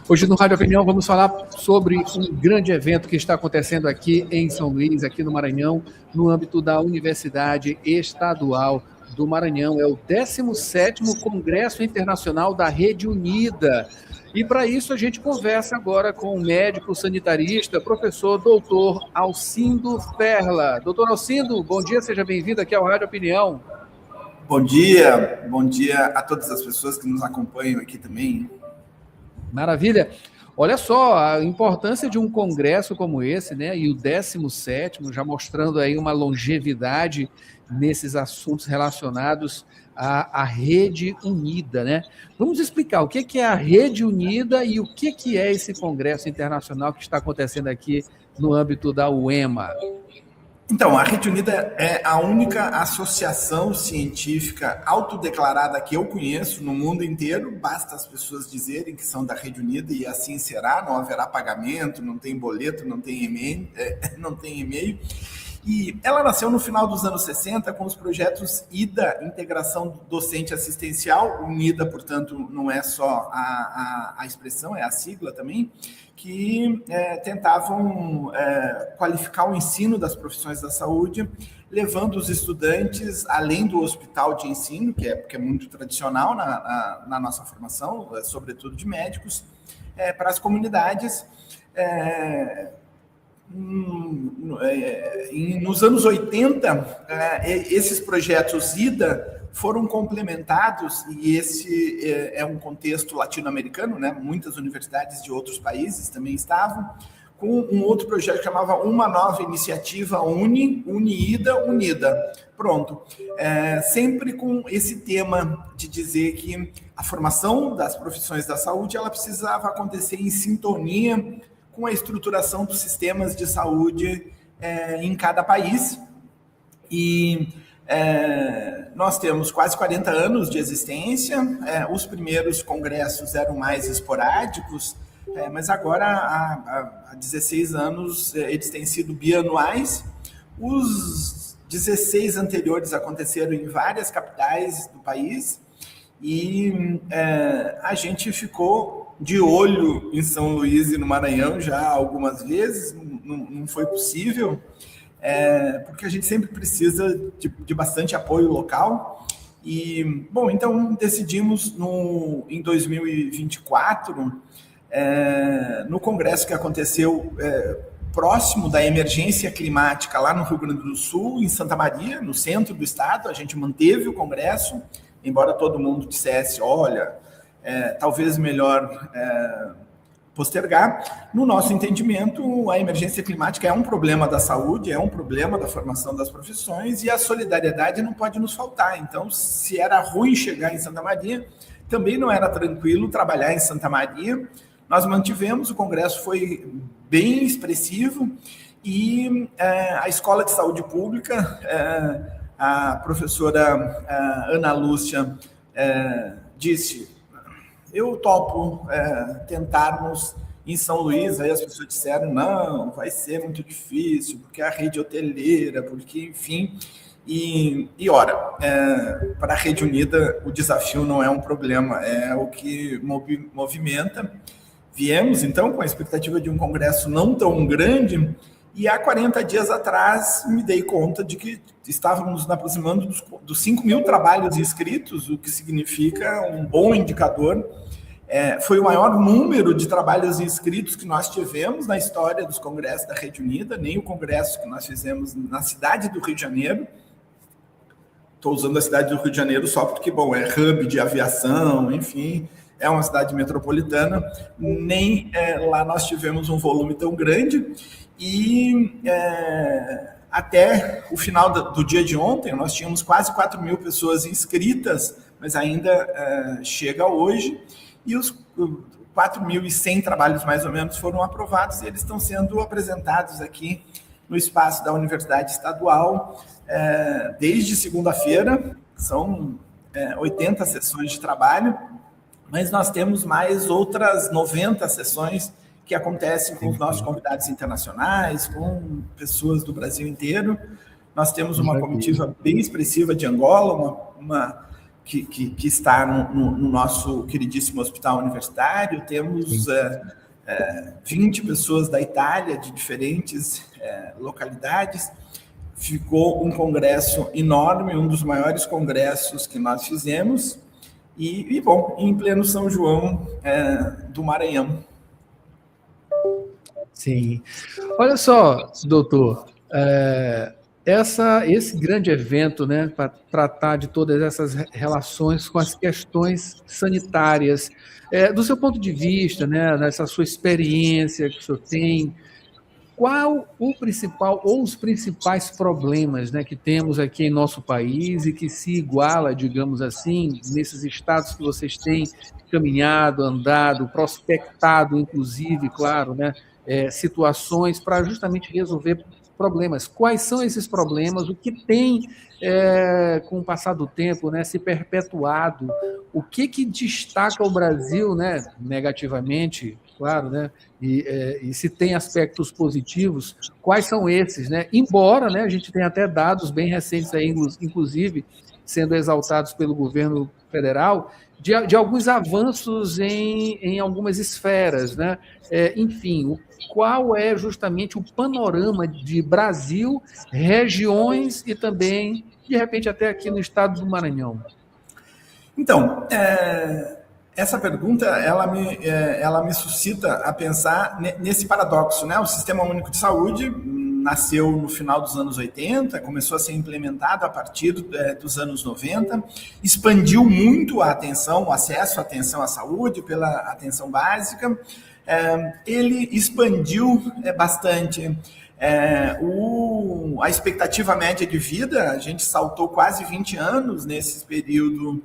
Hoje no Rádio Opinião vamos falar sobre um grande evento que está acontecendo aqui em São Luís, aqui no Maranhão, no âmbito da Universidade Estadual do Maranhão. É o 17º Congresso Internacional da Rede Unida. E para isso a gente conversa agora com o médico sanitarista, professor doutor Alcindo Perla. Doutor Alcindo, bom dia, seja bem-vindo aqui ao Rádio Opinião. Bom dia a todas as pessoas que nos acompanham aqui também. Maravilha. Olha só a importância de um congresso como esse, né? E o 17º, já mostrando aí uma longevidade nesses assuntos relacionados à Rede Unida, né? Vamos explicar o que é a Rede Unida e o que é esse congresso internacional que está acontecendo aqui no âmbito da UEMA. Então, a Rede Unida é a única associação científica autodeclarada que eu conheço no mundo inteiro. Basta as pessoas dizerem que são da Rede Unida e assim será, não haverá pagamento, não tem boleto, não tem e-mail. E ela nasceu no final dos anos 60 com os projetos IDA, Integração Docente Assistencial. UNIDA, portanto, não é só a expressão, é a sigla também, que tentavam qualificar o ensino das profissões da saúde, levando os estudantes além do hospital de ensino, que é muito tradicional na nossa formação, sobretudo de médicos, para as comunidades. Nos anos 80, esses projetos IDA foram complementados, e esse é um contexto latino-americano, né? Muitas universidades de outros países também estavam, com um outro projeto que chamava Uma Nova Iniciativa UniIDA, Unida. Pronto. Sempre com esse tema de dizer que a formação das profissões da saúde ela precisava acontecer em sintonia com a estruturação dos sistemas de saúde em cada país. E nós temos quase 40 anos de existência. Os primeiros congressos eram mais esporádicos, mas agora, há 16 anos, eles têm sido bianuais. Os 16 anteriores aconteceram em várias capitais do país e a gente ficou de olho em São Luís e no Maranhão já algumas vezes, não foi possível, porque a gente sempre precisa de bastante apoio local. E, bom, então decidimos em 2024, no congresso que aconteceu próximo da emergência climática lá no Rio Grande do Sul, em Santa Maria, no centro do estado, a gente manteve o congresso, embora todo mundo dissesse, olha, talvez melhor postergar. No nosso entendimento, a emergência climática é um problema da saúde, é um problema da formação das profissões e a solidariedade não pode nos faltar. Então, se era ruim chegar em Santa Maria, também não era tranquilo trabalhar em Santa Maria. Nós mantivemos, o congresso foi bem expressivo e a Escola de Saúde Pública, a professora Ana Lúcia disse: eu topo tentarmos em São Luís. Aí as pessoas disseram, não, vai ser muito difícil, porque a rede hoteleira, porque, enfim. E ora, para a Rede Unida, o desafio não é um problema, é o que movimenta. Viemos, então, com a expectativa de um congresso não tão grande, e há 40 dias atrás me dei conta de que estávamos nos aproximando dos 5 mil trabalhos inscritos, o que significa um bom indicador. Foi o maior número de trabalhos inscritos que nós tivemos na história dos congressos da Rede Unida, nem o congresso que nós fizemos na cidade do Rio de Janeiro. Estou usando a cidade do Rio de Janeiro só porque, bom, é hub de aviação, enfim, é uma cidade metropolitana. Nem lá nós tivemos um volume tão grande. E até o final do dia de ontem, nós tínhamos quase 4 mil pessoas inscritas, mas ainda chega hoje, e os 4.100 trabalhos, mais ou menos, foram aprovados, e eles estão sendo apresentados aqui no espaço da Universidade Estadual desde segunda-feira. São 80 sessões de trabalho, mas nós temos mais outras 90 sessões que acontecem com os nossos convidados internacionais, com pessoas do Brasil inteiro. Nós temos uma comitiva bem expressiva de Angola, que está no nosso queridíssimo hospital universitário. Temos 20 pessoas da Itália, de diferentes localidades. Ficou um congresso enorme, um dos maiores congressos que nós fizemos, e bom, em pleno São João do Maranhão. Sim. Olha só, doutor, esse grande evento, né, para tratar de todas essas relações com as questões sanitárias, do seu ponto de vista, né, dessa sua experiência que o senhor tem, qual o principal ou os principais problemas, né, que temos aqui em nosso país e que se iguala, digamos assim, nesses estados que vocês têm caminhado, andado, prospectado, inclusive, claro, né, situações para justamente resolver problemas. Quais são esses problemas? O que tem, com o passar do tempo, né, se perpetuado? O que destaca o Brasil, né, negativamente, claro, né, e se tem aspectos positivos, quais são esses? Né? Embora, né, a gente tenha até dados bem recentes, aí, inclusive, sendo exaltados pelo governo federal, de alguns avanços em algumas esferas, né? Enfim, qual é justamente o panorama de Brasil, regiões e também, de repente, até aqui no estado do Maranhão? Então, essa pergunta ela me suscita a pensar nesse paradoxo, né? O Sistema Único de Saúde nasceu no final dos anos 80, começou a ser implementado a partir dos anos 90, expandiu muito a atenção, o acesso à atenção à saúde pela atenção básica. Ele expandiu bastante a expectativa média de vida, a gente saltou quase 20 anos nesse período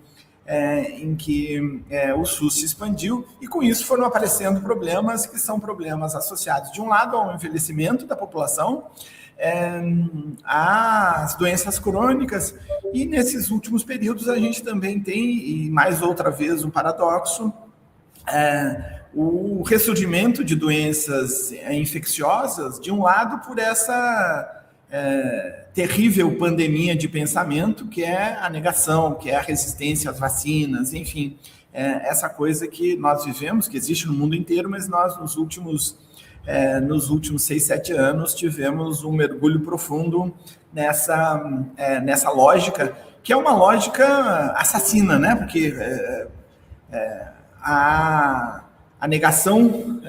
em que o SUS se expandiu, e com isso foram aparecendo problemas que são problemas associados, de um lado, ao envelhecimento da população, às doenças crônicas, e nesses últimos períodos a gente também tem, e mais outra vez, um paradoxo, o ressurgimento de doenças infecciosas, de um lado, por essa terrível pandemia de pensamento, que é a negação, que é a resistência às vacinas, enfim, essa coisa que nós vivemos, que existe no mundo inteiro, mas nós nos últimos 6, 7 anos tivemos um mergulho profundo nessa lógica, que é uma lógica assassina, né? Porque a negação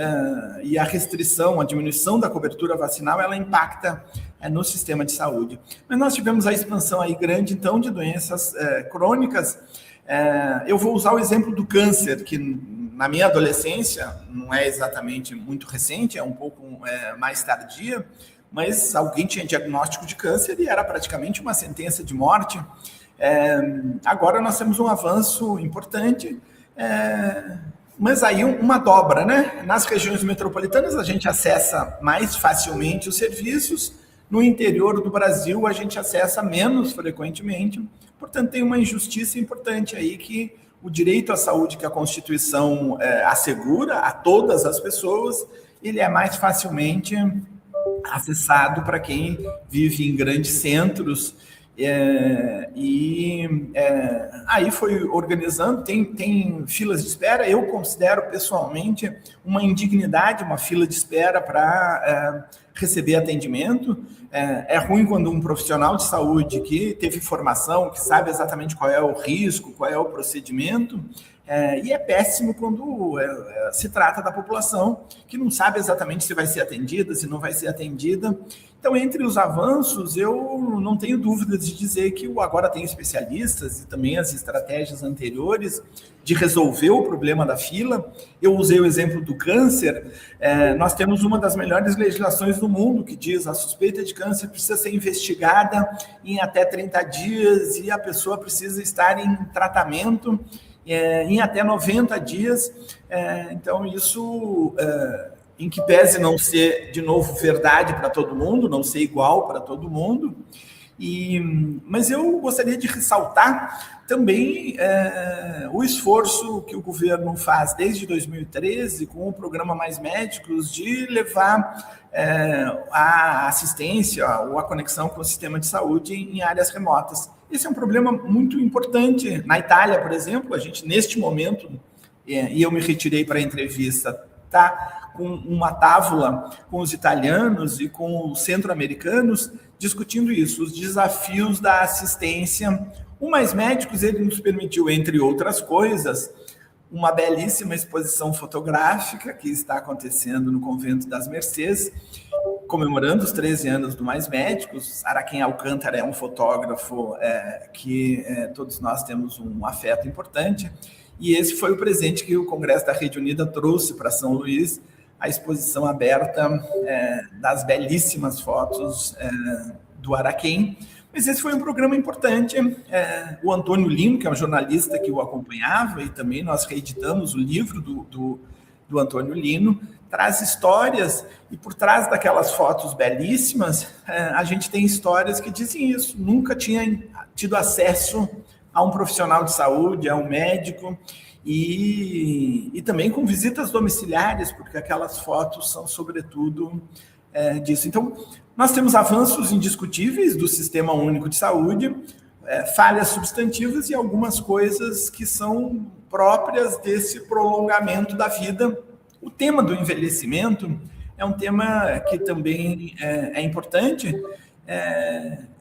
e a restrição, a diminuição da cobertura vacinal, ela impacta no sistema de saúde. Mas nós tivemos a expansão aí grande, então, de doenças crônicas. Eu vou usar o exemplo do câncer, que na minha adolescência, não é exatamente muito recente, é um pouco mais tardia, mas alguém tinha diagnóstico de câncer e era praticamente uma sentença de morte. Agora nós temos um avanço importante, mas aí uma dobra, né? Nas regiões metropolitanas a gente acessa mais facilmente os serviços, no interior do Brasil a gente acessa menos frequentemente, portanto tem uma injustiça importante aí, que o direito à saúde que a Constituição assegura a todas as pessoas, ele é mais facilmente acessado para quem vive em grandes centros, aí foi organizando, tem filas de espera. Eu considero pessoalmente uma indignidade, uma fila de espera para receber atendimento. É ruim quando um profissional de saúde que teve formação, que sabe exatamente qual é o risco, qual é o procedimento, e é péssimo quando se trata da população que não sabe exatamente se vai ser atendida, se não vai ser atendida. Então, entre os avanços, eu não tenho dúvidas de dizer que o Agora Tem Especialistas e também as estratégias anteriores de resolver o problema da fila. Eu usei o exemplo do câncer. Nós temos uma das melhores legislações do mundo que diz que a suspeita de câncer precisa ser investigada em até 30 dias e a pessoa precisa estar em tratamento em até 90 dias. Então, isso... em que pese não ser, de novo, verdade para todo mundo, não ser igual para todo mundo. Mas eu gostaria de ressaltar também o esforço que o governo faz desde 2013 com o programa Mais Médicos de levar a assistência ou a conexão com o sistema de saúde em áreas remotas. Esse é um problema muito importante. Na Itália, por exemplo, a gente, neste momento, e eu me retirei para a entrevista, está com uma tábua com os italianos e com os centro-americanos discutindo isso, os desafios da assistência. O Mais Médicos, ele nos permitiu, entre outras coisas, uma belíssima exposição fotográfica que está acontecendo no Convento das Mercês, comemorando os 13 anos do Mais Médicos. Araquém Alcântara é um fotógrafo que todos nós temos um afeto importante, e esse foi o presente que o Congresso da Rede Unida trouxe para São Luís, a exposição aberta das belíssimas fotos do Araquém. Mas esse foi um programa importante. O Antônio Lino, que é um jornalista que o acompanhava, e também nós reeditamos o livro do Antônio Lino, traz histórias, e por trás daquelas fotos belíssimas, a gente tem histórias que dizem isso. Nunca tinha tido acesso a um profissional de saúde, a um médico, e também com visitas domiciliares, porque aquelas fotos são, sobretudo, disso. Então, nós temos avanços indiscutíveis do Sistema Único de Saúde, falhas substantivas e algumas coisas que são próprias desse prolongamento da vida. O tema do envelhecimento é um tema que também é importante.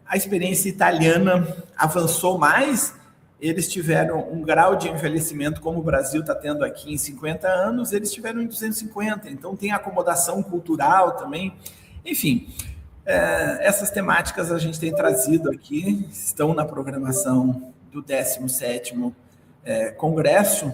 A experiência italiana avançou mais. Eles tiveram um grau de envelhecimento, como o Brasil está tendo aqui, em 50 anos, eles tiveram em 250. Então, tem acomodação cultural também. Enfim, essas temáticas a gente tem trazido aqui, estão na programação do 17º Congresso,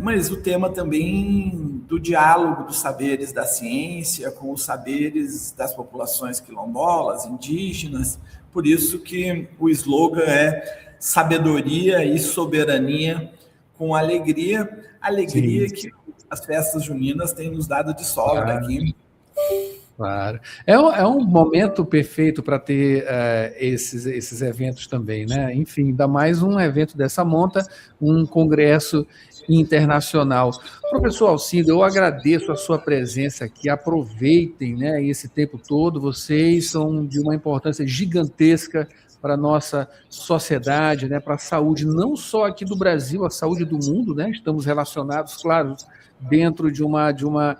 mas o tema também do diálogo dos saberes da ciência com os saberes das populações quilombolas, indígenas. Por isso que o slogan é sabedoria e soberania com alegria. Alegria Sim. Que as festas juninas têm nos dado de sobra aqui. Claro. É um momento perfeito para ter esses eventos também, né? Enfim, ainda mais um evento dessa monta, um congresso internacional. Professor Alcindo, eu agradeço a sua presença aqui, aproveitem, né, esse tempo todo, vocês são de uma importância gigantesca para a nossa sociedade, né, para a saúde, não só aqui do Brasil, a saúde do mundo, né? Estamos relacionados, claro, dentro de uma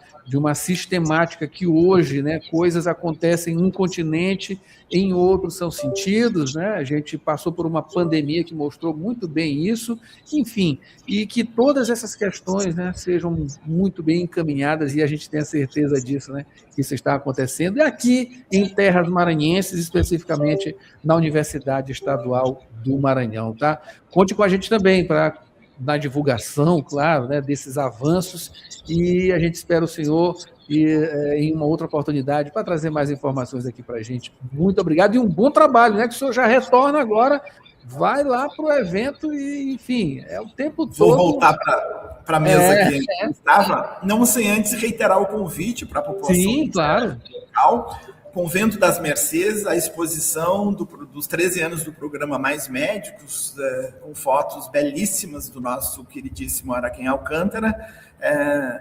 sistemática que hoje, né, coisas acontecem em um continente, em outro são sentidos, né? A gente passou por uma pandemia que mostrou muito bem isso, enfim, e que todas essas questões, né, sejam muito bem encaminhadas, e a gente tem a certeza disso, né, que isso está acontecendo, e aqui em terras maranhenses, especificamente na Universidade Estadual do Maranhão, tá? Conte com a gente também na divulgação, claro, né, desses avanços, e a gente espera o senhor em uma outra oportunidade para trazer mais informações aqui para a gente. Muito obrigado e um bom trabalho, né, que o senhor já retorna agora, vai lá para o evento e, enfim, o tempo todo... Vou voltar para a mesa que estava, não sem antes reiterar o convite para a população. Sim, claro. Local. Convento das Mercês, a exposição dos 13 anos do programa Mais Médicos, com fotos belíssimas do nosso queridíssimo Araquém Alcântara,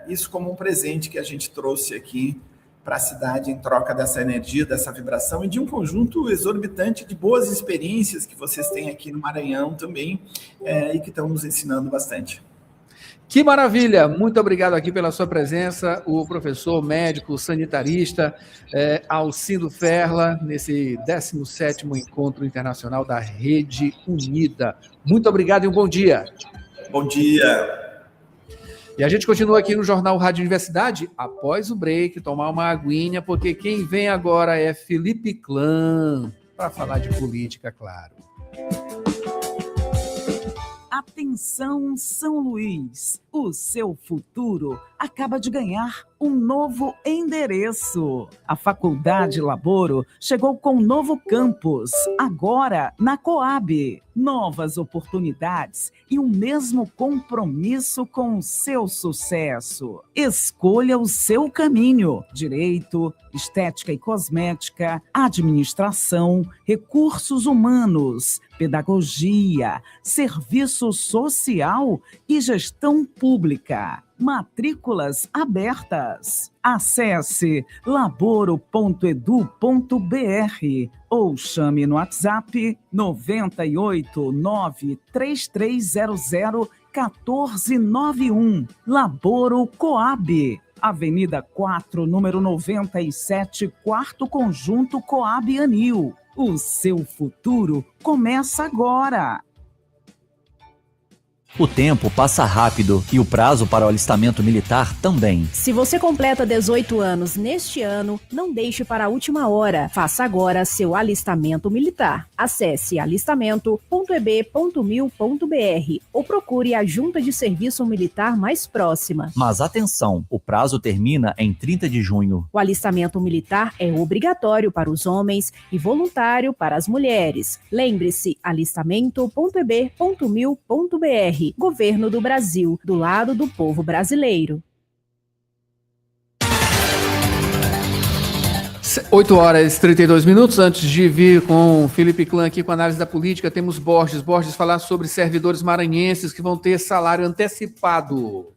isso como um presente que a gente trouxe aqui para a cidade em troca dessa energia, dessa vibração e de um conjunto exorbitante de boas experiências que vocês têm aqui no Maranhão também e que estão nos ensinando bastante. Que maravilha! Muito obrigado aqui pela sua presença, o professor médico sanitarista Alcindo Ferla, nesse 17º Encontro Internacional da Rede Unida. Muito obrigado e um bom dia. Bom dia. E a gente continua aqui no Jornal Rádio Universidade, após o break, tomar uma aguinha, porque quem vem agora é Felipe Clã, para falar de política, claro. Atenção, São Luís! O seu futuro acaba de ganhar um novo endereço. A Faculdade Laboro chegou com um novo campus, agora na Coab. Novas oportunidades e o mesmo compromisso com o seu sucesso. Escolha o seu caminho: direito, estética e cosmética, administração, recursos humanos, pedagogia, serviço social e gestão pública. Matrículas abertas. Acesse laboro.edu.br ou chame no WhatsApp 989-3300-1491. Laboro Coab. Avenida 4, número 97, 4º Conjunto Coab Anil. O seu futuro começa agora. O tempo passa rápido e o prazo para o alistamento militar também. Se você completa 18 anos neste ano, não deixe para a última hora. Faça agora seu alistamento militar. Acesse alistamento.eb.mil.br ou procure a Junta de Serviço Militar mais próxima. Mas atenção, o prazo termina em 30 de junho. O alistamento militar é obrigatório para os homens e voluntário para as mulheres. Lembre-se, alistamento.eb.mil.br. Governo do Brasil, do lado do povo brasileiro. 8h32. Antes de vir com o Felipe Clã aqui com a análise da política, temos Borges falar sobre servidores maranhenses que vão ter salário antecipado.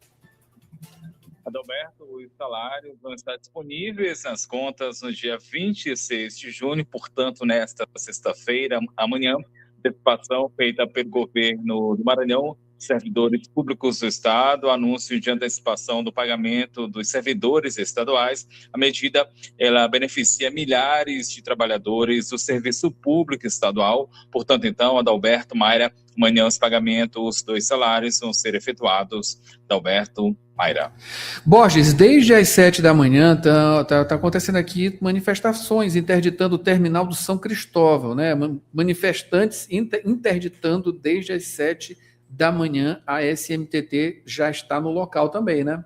Adalberto, os salários vão estar disponíveis nas contas no dia 26 de junho, portanto, nesta sexta-feira, amanhã, antecipação feita pelo governo do Maranhão, servidores públicos do Estado, anúncio de antecipação do pagamento dos servidores estaduais. A medida, ela beneficia milhares de trabalhadores do serviço público estadual. Portanto, então, Adalberto, Mayra, amanhã os pagamentos dos salários vão ser efetuados. Adalberto, Mayra. Borges, desde as 7 da manhã tá acontecendo aqui manifestações interditando o terminal do São Cristóvão, né? Manifestantes interditando desde as 7 da manhã. A SMTT já está no local também, né?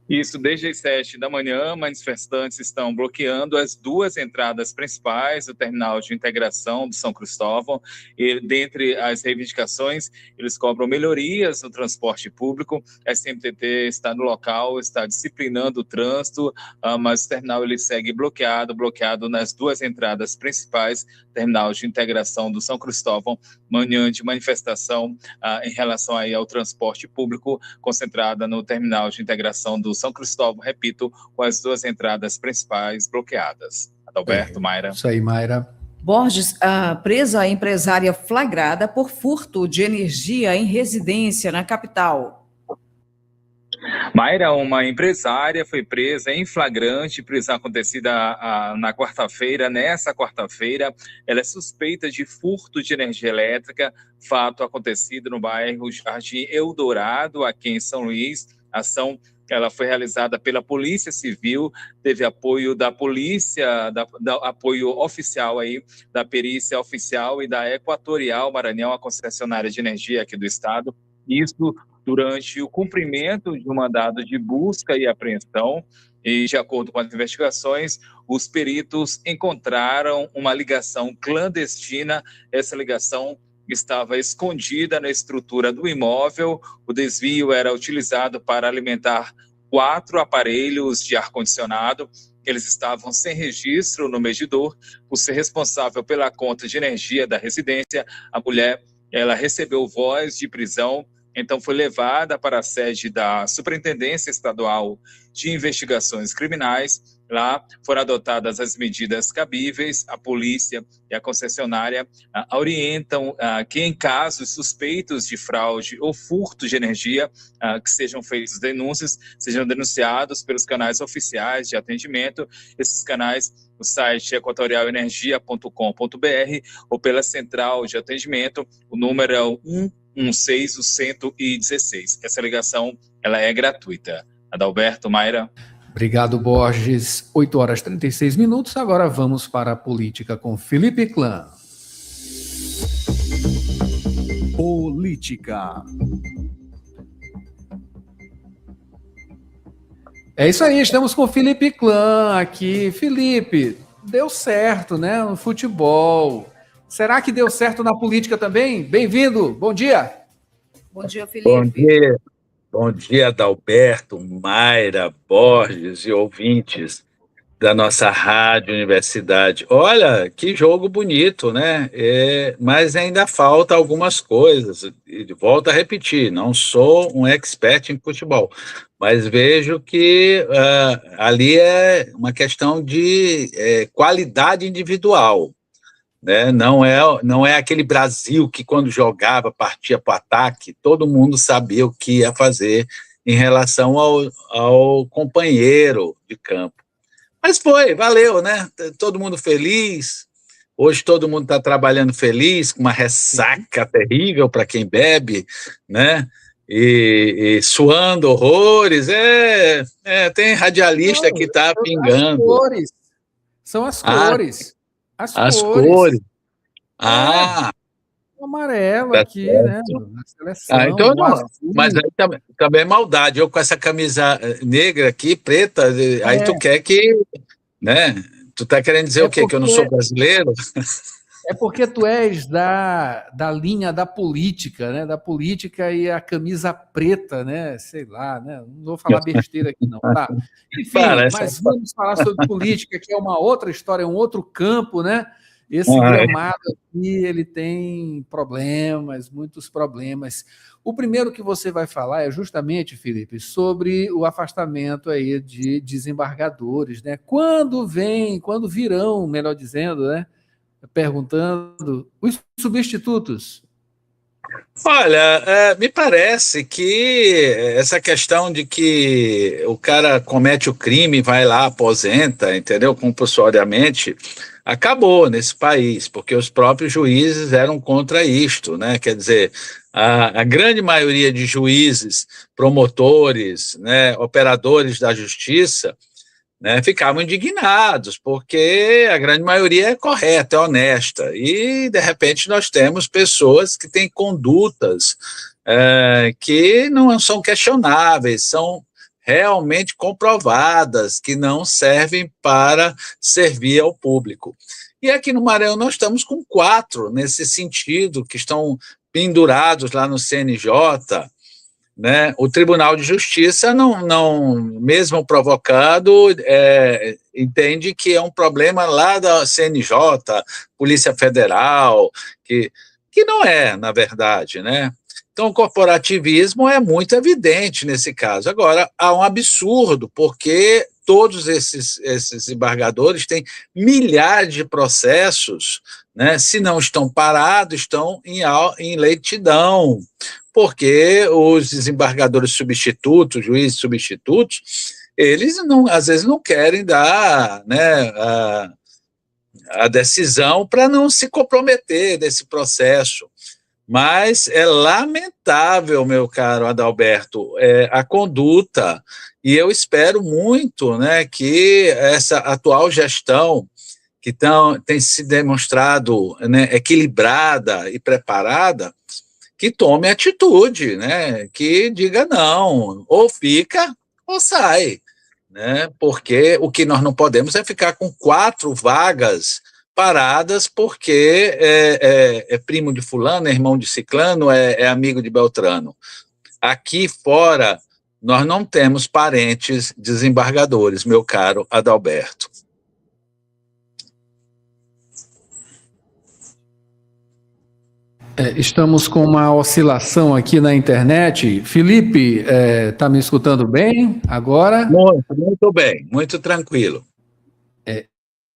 Isso, desde as 7 da manhã, manifestantes estão bloqueando as duas entradas principais do terminal de integração do São Cristóvão. E, dentre as reivindicações, eles cobram melhorias no transporte público. A SMTT está no local, está disciplinando o trânsito, mas o terminal ele segue bloqueado nas duas entradas principais, terminal de integração do São Cristóvão. Manhã de manifestação em relação aí ao transporte público, concentrada no terminal de integração do São Cristóvão, repito, com as duas entradas principais bloqueadas. Adalberto, Mayra. Isso aí, Mayra. Borges, presa a empresária flagrada por furto de energia em residência na capital. Mayra, uma empresária foi presa em flagrante, prisão acontecida nessa quarta-feira. Ela é suspeita de furto de energia elétrica, fato acontecido no bairro Jardim Eldorado, aqui em São Luís. A ação ela foi realizada pela Polícia Civil, teve apoio da polícia, apoio oficial aí, da perícia oficial e da Equatorial Maranhão, a concessionária de energia aqui do estado. Isso durante o cumprimento de um mandado de busca e apreensão. E, de acordo com as investigações, os peritos encontraram uma ligação clandestina. Essa ligação estava escondida na estrutura do imóvel. O desvio era utilizado para alimentar 4 aparelhos de ar-condicionado. Eles estavam sem registro no medidor. Por ser responsável pela conta de energia da residência, a mulher ela recebeu voz de prisão, então foi levada para a sede da Superintendência Estadual de Investigações Criminais. Lá foram adotadas as medidas cabíveis. A polícia e a concessionária orientam que, em casos suspeitos de fraude ou furto de energia, que sejam feitas denúncias, sejam denunciados pelos canais oficiais de atendimento. Esses canais, o site equatorialenergia.com.br ou pela central de atendimento, o número é o 116. Essa ligação ela é gratuita. Adalberto, Mayra. Obrigado, Borges. 8h36. Agora vamos para a política com Felipe Clã. Política. É isso aí, estamos com o Felipe Clã aqui. Felipe, deu certo, né, no futebol. Será que deu certo na política também? Bem-vindo, bom dia. Bom dia, Felipe. Bom dia, Adalberto, Mayra, Borges e ouvintes da nossa rádio universidade. Olha, que jogo bonito, né? Mas ainda falta algumas coisas. E volto a repetir, não sou um expert em futebol, mas vejo que ali é uma questão de qualidade individual. Né? Não é aquele Brasil que, quando jogava, partia para o ataque, todo mundo sabia o que ia fazer em relação ao companheiro de campo. Mas valeu, né? Todo mundo feliz, Hoje todo mundo está trabalhando feliz, com uma ressaca terrível para quem bebe, né? E suando horrores. Tem radialista que está pingando. As cores. São as cores. As cores. O amarelo aqui, né? Na seleção. Então não. Mas aí também é maldade. Eu com essa camisa negra aqui, preta, aí tu quer que, né? Tu tá querendo dizer o quê? Que eu não sou brasileiro? É porque tu és da linha da política, né? Da política e a camisa preta, né? Sei lá, né? Não vou falar besteira aqui, não. Tá. Enfim, mas vamos falar sobre política, que é uma outra história, um outro campo, né? Esse gramado aqui, ele tem problemas, muitos problemas. O primeiro que você vai falar é justamente, Felipe, sobre o afastamento aí de desembargadores, né? Quando virão, melhor dizendo, né? Perguntando, os substitutos? Olha, me parece que essa questão de que o cara comete o crime, vai lá, aposenta, entendeu? Compulsoriamente, acabou nesse país, porque os próprios juízes eram contra isto, né? Quer dizer, a grande maioria de juízes, promotores, né, operadores da justiça, né, ficavam indignados, porque a grande maioria é correta, é honesta, e de repente nós temos pessoas que têm condutas que não são questionáveis, são realmente comprovadas, que não servem para servir ao público. E aqui no Maranhão nós estamos com 4 nesse sentido, que estão pendurados lá no CNJ, né? O Tribunal de Justiça, não mesmo provocado, entende que é um problema lá da CNJ, Polícia Federal, que não é, na verdade, né? Então, o corporativismo é muito evidente nesse caso. Agora, há um absurdo, porque todos esses embargadores têm milhares de processos, né? Se não estão parados, estão em leitidão, porque os desembargadores substitutos, juízes substitutos, eles às vezes não querem dar, né, a decisão para não se comprometer desse processo. Mas é lamentável, meu caro Adalberto, a conduta, e eu espero muito, né, que essa atual gestão, que tem se demonstrado, né, equilibrada e preparada, que tome atitude, né, que diga não, ou fica ou sai, né, porque o que nós não podemos é ficar com 4 vagas paradas porque é primo de fulano, é irmão de ciclano, é amigo de Beltrano. Aqui fora, nós não temos parentes desembargadores, meu caro Adalberto. Estamos com uma oscilação aqui na internet. Felipe, está me escutando bem agora? Muito bem, muito tranquilo.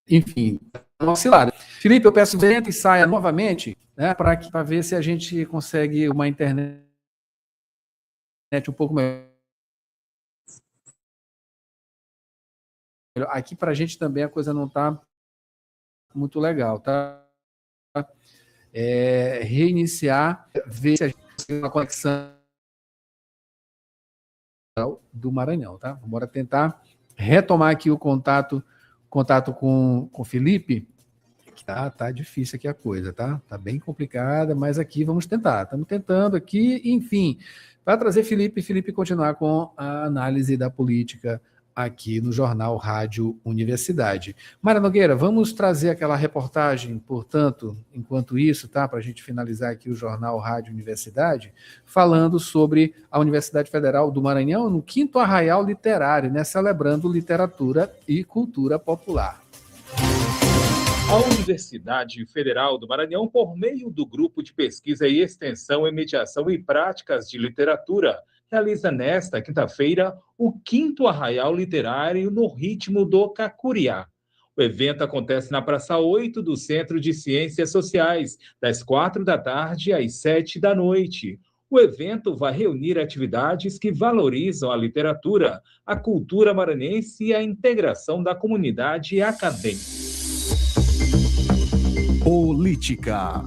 Enfim, oscilar. Felipe, eu peço que entre e saia novamente, né, para ver se a gente consegue uma internet um pouco melhor. Aqui para a gente também a coisa não está muito legal, tá? Reiniciar, ver se a gente consegue uma conexão do Maranhão, tá? Vamos tentar retomar aqui o contato com o Felipe. Tá difícil aqui a coisa, tá? Tá bem complicada, mas aqui vamos tentar. Estamos tentando aqui, enfim, para trazer Felipe continuar com a análise da política aqui no Jornal Rádio Universidade. Mara Nogueira, vamos trazer aquela reportagem, portanto, enquanto isso, tá? Para a gente finalizar aqui o Jornal Rádio Universidade, falando sobre a Universidade Federal do Maranhão no 5º Arraial Literário, né? Celebrando literatura e cultura popular. A Universidade Federal do Maranhão, por meio do Grupo de Pesquisa e Extensão em Mediação e Práticas de Literatura, realiza nesta quinta-feira o 5º Arraial Literário no ritmo do Cacuriá. O evento acontece na Praça 8 do Centro de Ciências Sociais, das 4 da tarde às 7 da noite. O evento vai reunir atividades que valorizam a literatura, a cultura maranhense e a integração da comunidade acadêmica. política.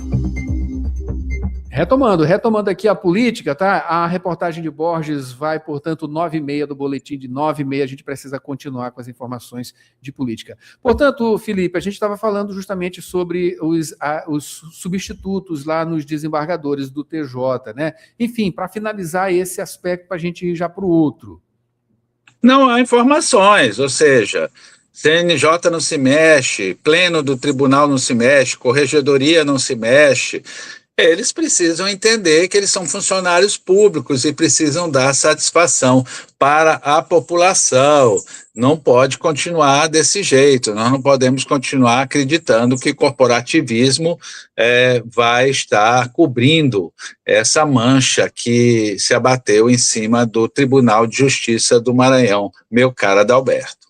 Retomando aqui a política, tá? A reportagem de Borges vai, portanto, 9h30 do boletim de 9h30. A gente precisa continuar com as informações de política. Portanto, Felipe, a gente estava falando justamente sobre os substitutos lá nos desembargadores do TJ, né? Enfim, para finalizar esse aspecto, para a gente ir já para o outro. Não há informações, ou seja, CNJ não se mexe, pleno do tribunal não se mexe, corregedoria não se mexe. Eles precisam entender que eles são funcionários públicos e precisam dar satisfação para a população. Não pode continuar desse jeito, nós não podemos continuar acreditando que corporativismo vai estar cobrindo essa mancha que se abateu em cima do Tribunal de Justiça do Maranhão, meu caro Adalberto.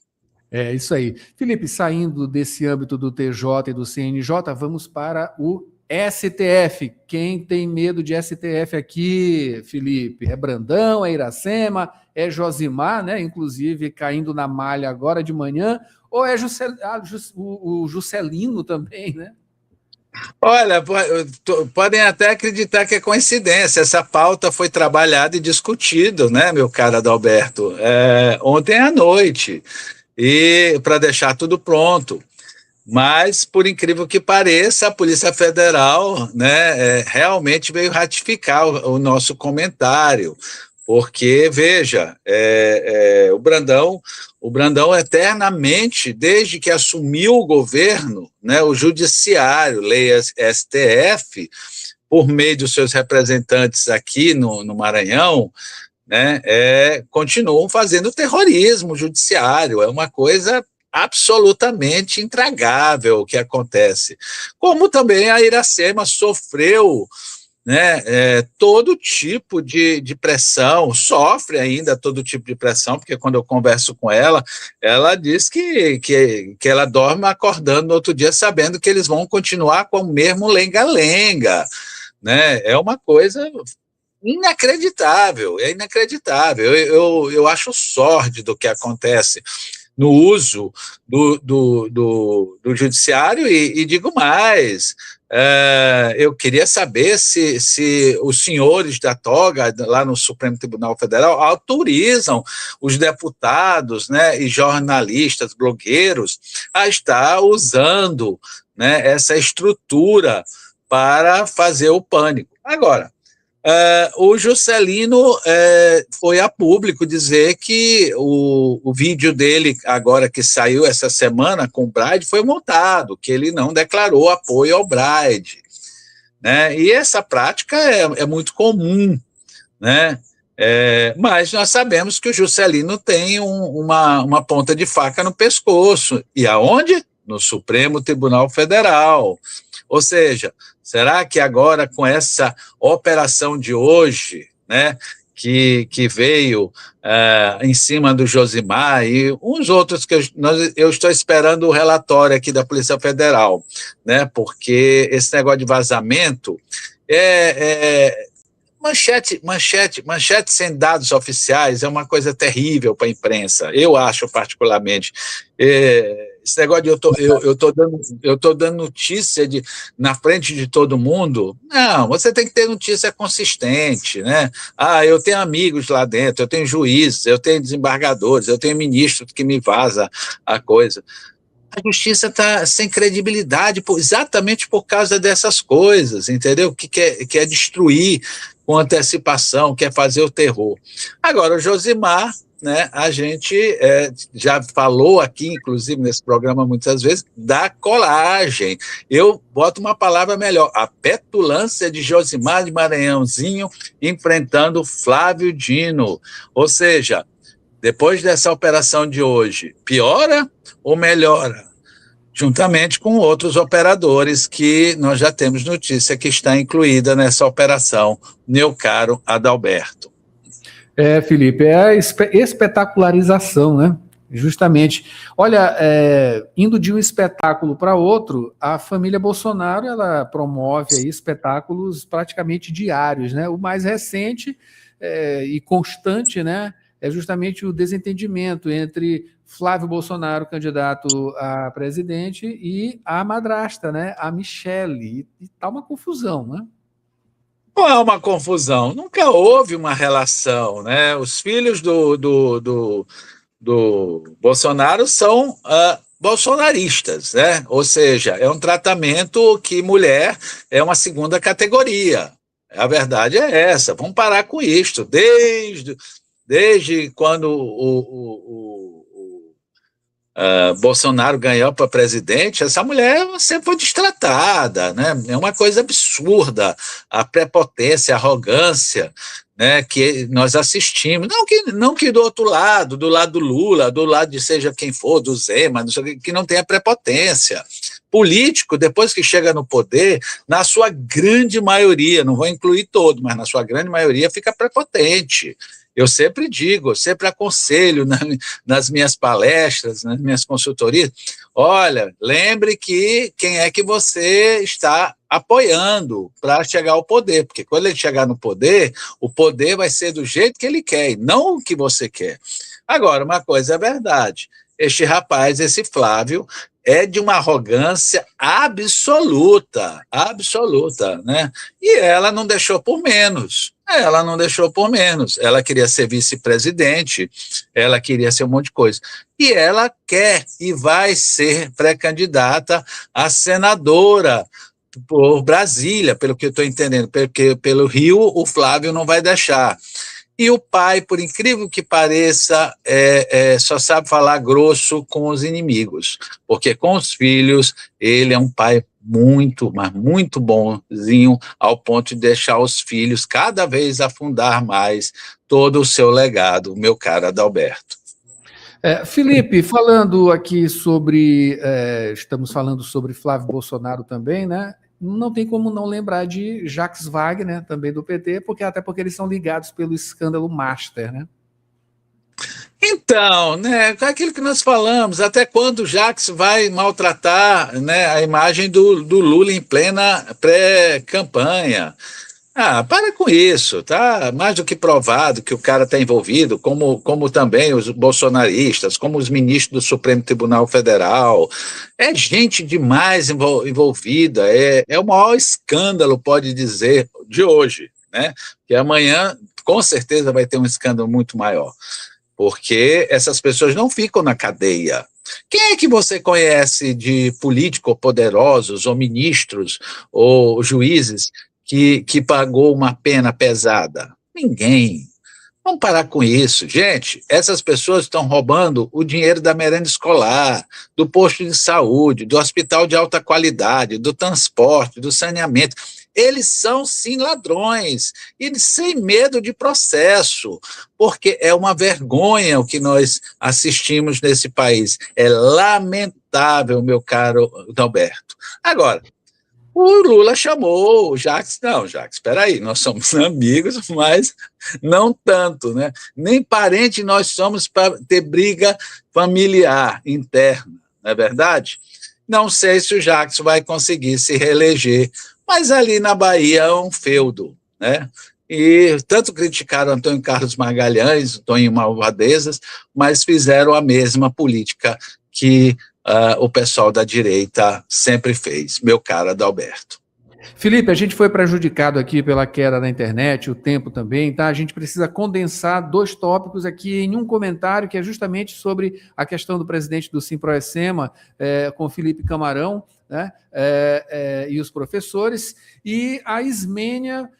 É isso aí. Felipe, saindo desse âmbito do TJ e do CNJ, vamos para o STF. Quem tem medo de STF aqui, Felipe? É Brandão, é Iracema, é Josimar, né? Inclusive caindo na malha agora de manhã, ou é o Juscelino também, né? Olha, podem até acreditar que é coincidência, essa pauta foi trabalhada e discutida, né, meu caro Adalberto, ontem à noite, e para deixar tudo pronto. Mas, por incrível que pareça, a Polícia Federal, né, realmente veio ratificar o nosso comentário, porque, veja, o Brandão eternamente, desde que assumiu o governo, né, o Judiciário, leia STF, por meio dos seus representantes aqui no Maranhão, né, continuam fazendo terrorismo judiciário, é uma coisa absolutamente intragável o que acontece. Como também a Iracema sofreu, né, todo tipo de pressão, sofre ainda todo tipo de pressão, porque quando eu converso com ela diz que ela dorme acordando no outro dia sabendo que eles vão continuar com o mesmo lenga-lenga, né? É uma coisa inacreditável, eu acho sórdido o que acontece no uso do judiciário, e digo mais, eu queria saber se os senhores da toga, lá no Supremo Tribunal Federal, autorizam os deputados, né, e jornalistas, blogueiros, a estar usando, né, essa estrutura para fazer o pânico. Agora, o Juscelino foi a público dizer que o vídeo dele, agora que saiu essa semana com o Braide, foi montado, que ele não declarou apoio ao Braide, né? E essa prática é muito comum, né? Mas nós sabemos que o Juscelino tem uma ponta de faca no pescoço. E aonde? No Supremo Tribunal Federal. Ou seja, será que agora, com essa operação de hoje, né, que veio em cima do Josimar e uns outros que eu estou esperando o relatório aqui da Polícia Federal, né, porque esse negócio de vazamento manchete sem dados oficiais é uma coisa terrível para a imprensa, eu acho particularmente. Esse negócio de eu tô dando notícia na frente de todo mundo, não, você tem que ter notícia consistente, né? Eu tenho amigos lá dentro, eu tenho juízes, eu tenho desembargadores, eu tenho ministro que me vaza a coisa. A justiça está sem credibilidade exatamente por causa dessas coisas, entendeu? Que quer destruir com antecipação, quer fazer o terror. Agora, o Josimar, né, a gente já falou aqui, inclusive nesse programa muitas vezes, da colagem. Eu boto uma palavra melhor, a petulância de Josimar de Maranhãozinho enfrentando Flávio Dino. Ou seja, depois dessa operação de hoje, piora ou melhora? Juntamente com outros operadores que nós já temos notícia que está incluída nessa operação, meu caro Adalberto. Felipe, é a espetacularização, né? Justamente. Olha, indo de um espetáculo para outro, a família Bolsonaro, ela promove aí espetáculos praticamente diários, né? O mais recente e constante, né, é justamente o desentendimento entre Flávio Bolsonaro, candidato a presidente, e a madrasta, né, a Michele. E tá uma confusão, né? Não é uma confusão, nunca houve uma relação, né? Os filhos do Bolsonaro são bolsonaristas, né? Ou seja, é um tratamento que mulher é uma segunda categoria. A verdade é essa. Vamos parar com isto. Desde quando Bolsonaro ganhou para presidente, essa mulher sempre foi destratada, né? É uma coisa absurda a prepotência, a arrogância, né, que nós assistimos, não que do outro lado, do lado do Lula, do lado de seja quem for, do Zema, que não tenha prepotência. Político, depois que chega no poder, na sua grande maioria, não vou incluir todo, mas na sua grande maioria fica prepotente. Eu sempre digo, eu sempre aconselho nas minhas palestras, nas minhas consultorias, olha, lembre que quem é que você está apoiando para chegar ao poder, porque quando ele chegar no poder, o poder vai ser do jeito que ele quer e não o que você quer. Agora, uma coisa é verdade, este rapaz, esse Flávio, é de uma arrogância absoluta, né? E ela não deixou por menos. Ela queria ser vice-presidente, ela queria ser um monte de coisa. E ela quer e vai ser pré-candidata a senadora por Brasília, pelo que eu estou entendendo, porque pelo Rio o Flávio não vai deixar. E o pai, por incrível que pareça, só sabe falar grosso com os inimigos, porque com os filhos ele é um pai muito, mas muito bonzinho, ao ponto de deixar os filhos cada vez afundar mais todo o seu legado, meu caro Adalberto. Felipe, falando aqui sobre, estamos falando sobre Flávio Bolsonaro também, né? Não tem como não lembrar de Jacques Wagner, também do PT, até porque eles são ligados pelo escândalo Master, né? Então, né, aquilo que nós falamos, até quando o Jacques vai maltratar, né, a imagem do Lula em plena pré-campanha? Para com isso, tá mais do que provado que o cara está envolvido, como também os bolsonaristas, como os ministros do Supremo Tribunal Federal. É gente demais envolvida, é o maior escândalo, pode dizer, de hoje, né? Que amanhã, com certeza, vai ter um escândalo muito maior, porque essas pessoas não ficam na cadeia. Quem é que você conhece de políticos poderosos, ou ministros, ou juízes, que pagou uma pena pesada? Ninguém. Vamos parar com isso. Gente, essas pessoas estão roubando o dinheiro da merenda escolar, do posto de saúde, do hospital de alta qualidade, do transporte, do saneamento. Eles são, sim, ladrões, e sem medo de processo, porque é uma vergonha o que nós assistimos nesse país. É lamentável, meu caro Adalberto. Agora, o Lula chamou o Jacques. Não, Jacques, espera aí, nós somos amigos, mas não tanto, né? Nem parente nós somos para ter briga familiar interna, não é verdade? Não sei se o Jacques vai conseguir se reeleger, mas ali na Bahia é um feudo, né? E tanto criticaram Antônio Carlos Magalhães, Tonho Malvadezas, mas fizeram a mesma política que o pessoal da direita sempre fez, meu caro Adalberto. Felipe, a gente foi prejudicado aqui pela queda da internet, o tempo também, tá? A gente precisa condensar 2 tópicos aqui em um comentário, que é justamente sobre a questão do presidente do Simproecema, com Felipe Camarão, né? E os professores, e a ismênia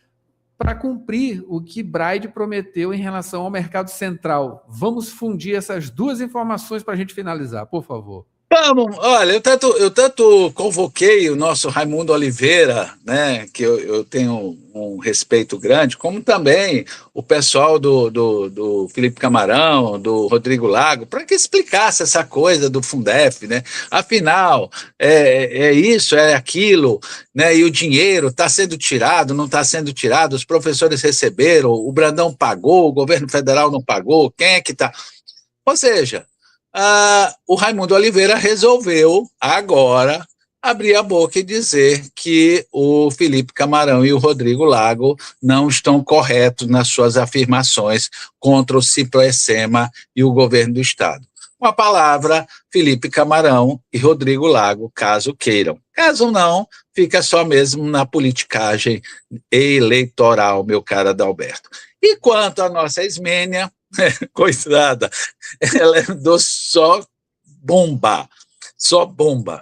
para cumprir o que Braide prometeu em relação ao mercado central. Vamos fundir essas 2 informações para a gente finalizar, por favor. Vamos, olha, eu tanto convoquei o nosso Raimundo Oliveira, né, que eu tenho um respeito grande, como também o pessoal do Felipe Camarão, do Rodrigo Lago, para que explicasse essa coisa do Fundef, né? Afinal, é isso, é aquilo, né? E o dinheiro está sendo tirado, não está sendo tirado, os professores receberam, o Brandão pagou, o governo federal não pagou, quem é que está? Ou seja, o Raimundo Oliveira resolveu agora abrir a boca e dizer que o Felipe Camarão e o Rodrigo Lago não estão corretos nas suas afirmações contra o Ciproessema e o governo do Estado. Com a palavra, Felipe Camarão e Rodrigo Lago, caso queiram. Caso não, fica só mesmo na politicagem eleitoral, meu caro Adalberto. E quanto à nossa Ismênia, coitada, ela andou só bomba,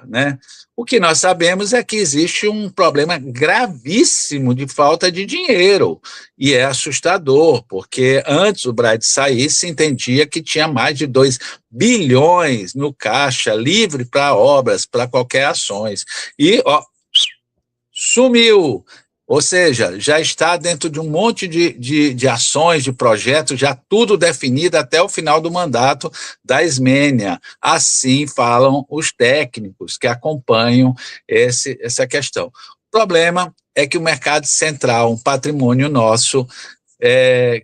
né? O que nós sabemos é que existe um problema gravíssimo de falta de dinheiro, e é assustador, porque antes do Brade sair, se entendia que tinha mais de 2 bilhões no caixa, livre para obras, para qualquer ações, e sumiu. Ou seja, já está dentro de um monte de ações, de projetos, já tudo definido até o final do mandato da Ismênia. Assim falam os técnicos que acompanham essa questão. O problema é que o mercado central, um patrimônio nosso,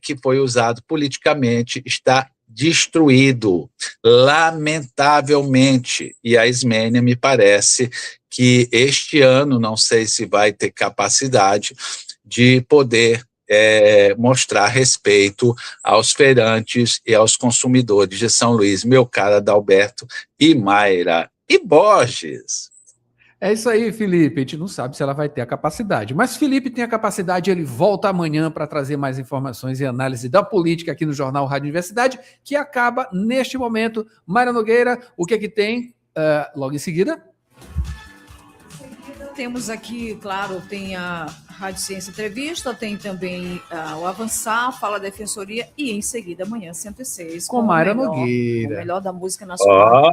que foi usado politicamente, está destruído, lamentavelmente. E a Ismênia, me parece que este ano, não sei se vai ter capacidade de poder mostrar respeito aos feirantes e aos consumidores de São Luís, meu caro Adalberto e Mayra e Borges. É isso aí, Felipe. A gente não sabe se ela vai ter a capacidade. Mas Felipe tem a capacidade, ele volta amanhã para trazer mais informações e análise da política aqui no Jornal Rádio Universidade, que acaba neste momento. Mayra Nogueira, o que é que tem logo em seguida? Temos aqui, claro, tem a Rádio Ciência Entrevista, tem também o Avançar, Fala Defensoria e em seguida amanhã 106 com Mayra Nogueira. O melhor da música nacional.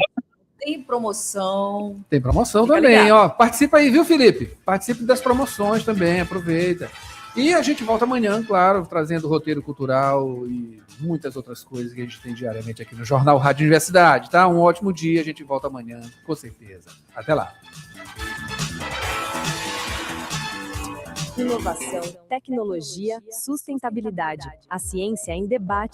Tem promoção. Tem promoção Fica também, ligado. Participa aí, viu, Felipe? Participe das promoções também, aproveita. E a gente volta amanhã, claro, trazendo roteiro cultural e muitas outras coisas que a gente tem diariamente aqui no Jornal Rádio Universidade, tá? Um ótimo dia, a gente volta amanhã, com certeza. Até lá. Inovação, tecnologia, sustentabilidade. A ciência em debate.